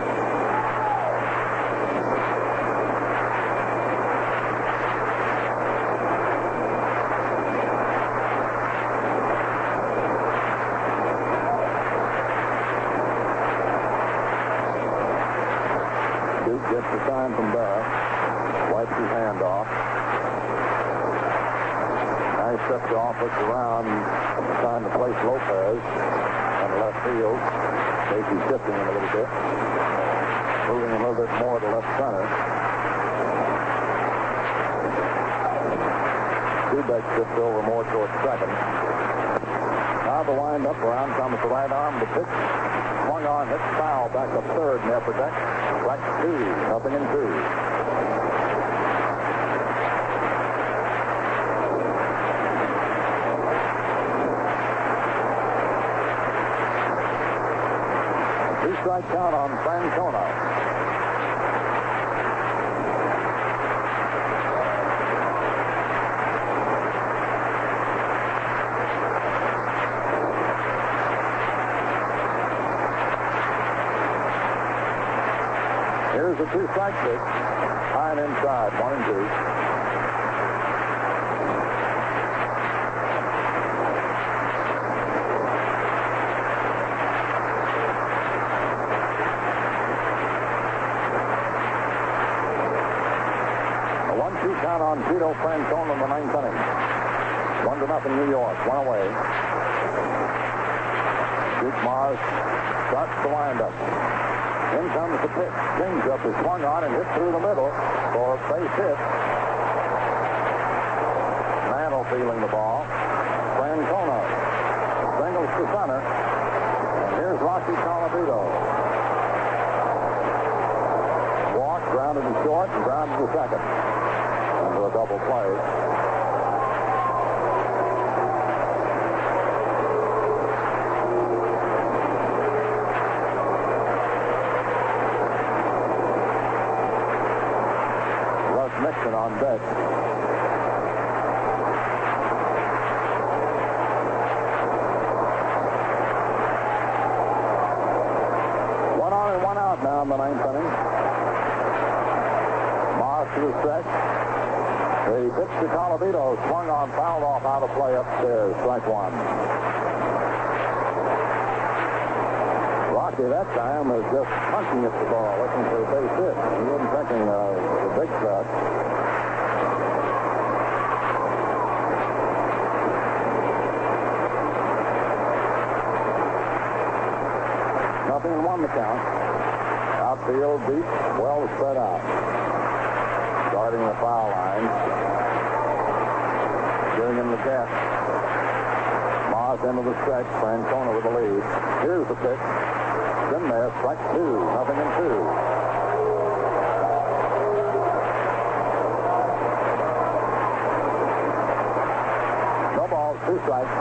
Gets the sign from Berra. Wipes his hand off. Now he steps off, looks around, trying to place Lopez on the left field. Casey's shifting him a little bit. Moving a little bit more to left center. Dubek shifts over more towards second. Now the wind-up. Around comes the right arm. The pitch. Swung on, hit foul, back to third in the upper deck. Strike 2, 0-2. Two-strike count on Francona. Here's a two-strike pitch. High and inside, 1-2. A 1-2 count on Tito Francona in the ninth inning. 1-0 New York, one away. Duke Mars starts the windup. In comes the pitch. Changeup is swung on and hit through the middle for a base hit. Mantle feeling the ball. Francona singles to center. And here's Rocky Colavito. Walk, grounded to short, and grounded to second. Into a double play. Nixon on deck. One on and one out now in the ninth inning. Mars to the stretch. The pitch to Colavito, swung on, fouled off, out of play upstairs. Strike one. Rocky that time was just punching at the ball, looking for a base hit. He wasn't thinking the big shot. 2 2-1 the count. Outfield deep, well spread out. Guarding the foul line. Giving him the catch. Moss into the stretch. Francona with the lead. Here's the pitch. In there, strike 2. 0-2. No balls, 2 strikes.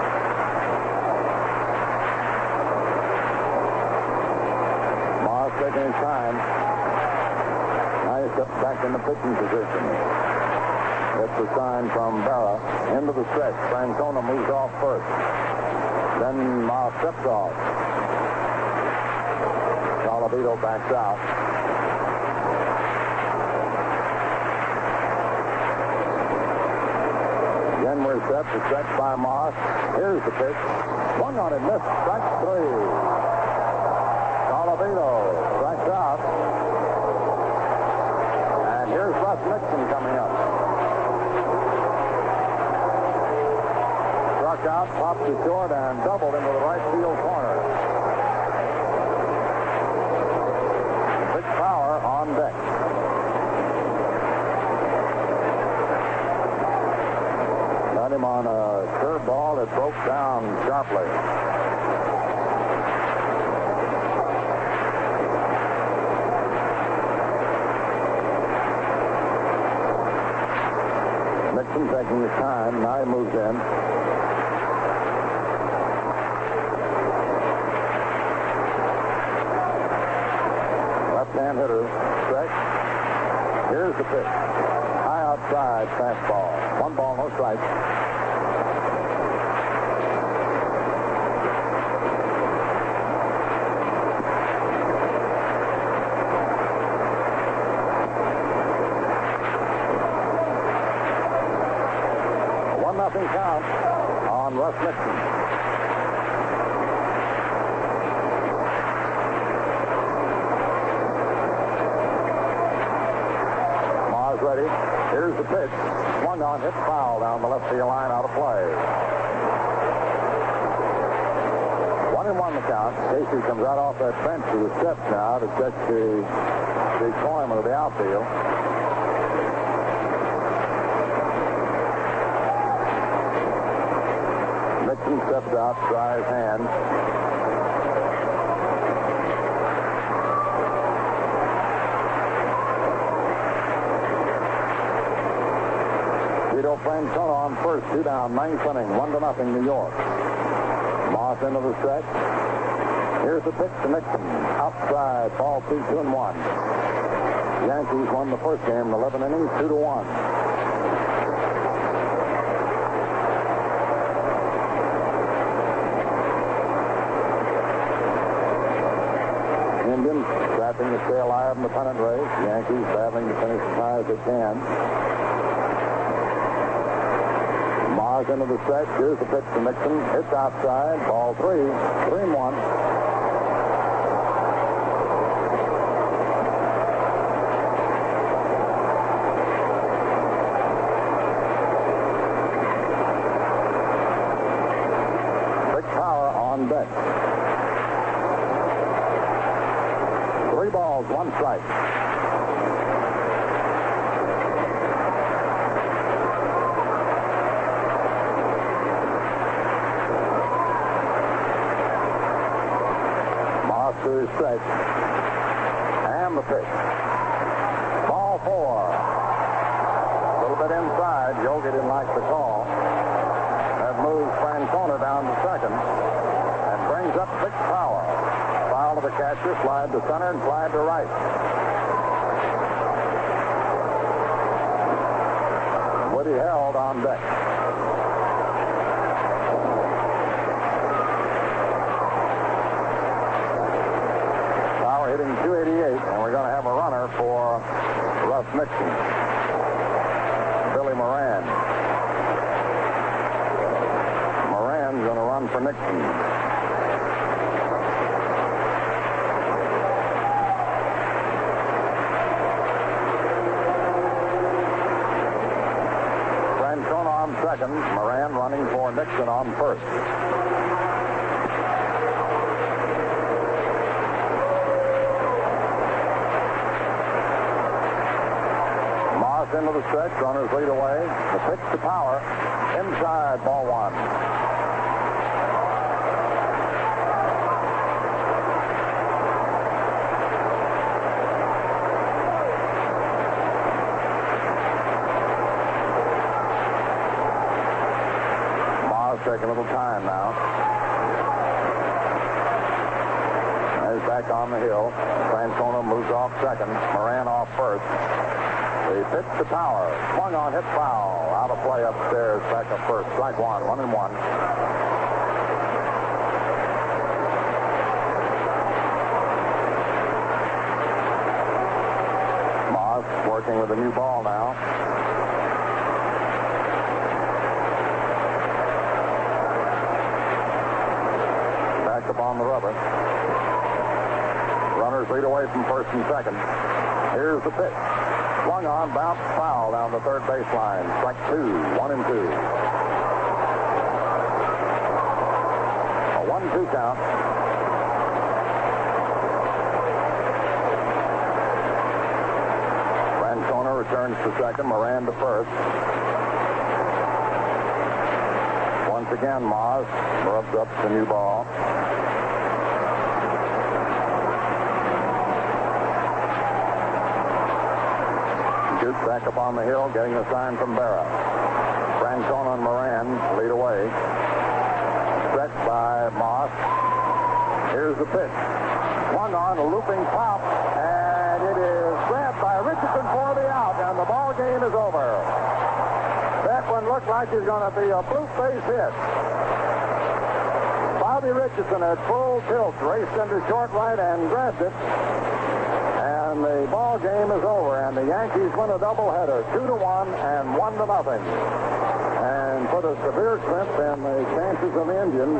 Moss taking his time. Now he steps back in the pitching position. Gets a sign from Berra. Into the stretch. Francona moves off first. Then Moss steps off. Colavito backs out. Again, we're set to stretch by Moss. Here's the pitch. Swung on it, missed. Strike 3. Colavito strikes out. And here's Russ Nixon coming up. Struck out, popped to short, and doubled into the right field corner. Big Power on deck. Got him on a curveball that broke down sharply. Nixon taking his time. Now he moves in. Left-hand hitter. Stretch. Here's the pitch. High outside fastball. 1 ball, no strikes. Nothing count on Russ Nixon. Mars ready. Here's the pitch. Swung on, hit foul down the left field line, out of play. 1-1 the count. Casey comes right off that bench to the steps now to check the deployment of the outfield. Nixon steps out, dry his hands. Vito Francona on first, 2 down, 9th inning, 1-0 New York. Moss into the stretch. Here's the pitch to Nixon. Outside, ball 2, 2-1. Yankees won the first game in 11 innings, 2-1. Indians trapping to stay alive in the pennant race. Yankees battling to finish as high as they can. Mars into the stretch. Here's the pitch to Nixon. It's outside. Ball 3. 3-1. Big Power on deck. 3 balls, 1 strike. Moss to his stretch. And the pitch. Ball 4. A little bit inside. Yogi didn't like the call. That moves Francona down to second and brings up Big Power. Foul to the catcher, slide to center, and slide to right. Woody held on deck. Power hitting .288, and we're going to have a runner for Russ Nixon. Billy Moran. Moran's going to run for Nixon. Second, Moran running for Nixon on first. into the stretch. Runners lead away. The pitch to Power. Inside, ball one. Ma's taking a little time now. He's back on the hill. Francona moves off second. Moran off first. The pitch to Power. Swung on, hit foul. Out of play upstairs. Back up first. Strike one. 1-1. Moss working with a new ball now. Back up on the rubber. Runners lead away from first and second. Here's the pitch. Swung on, bounced foul down the third baseline. Strike two, 1-2. A 1-2 count. Francona returns to second, Moran to first. Once again, Moss rubs up the new ball. Back up on the hill, getting a sign from Berra. Francona and Moran lead away. Stretched by Moss. Here's the pitch. Swung on, a looping pop, and it is grabbed by Richardson for the out, and the ball game is over. That one looked like it was going to be a blue face hit. Bobby Richardson at full tilt raced into short right and grabbed it. And the ball game is over, and the Yankees win a doubleheader, 2-1 and 1-0, and put a severe crimp in the chances of the Indians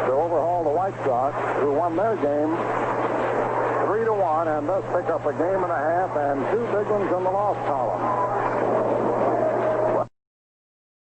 to overhaul the White Sox, who won their game 3-1, and thus pick up a game and a half and two big ones in the loss column.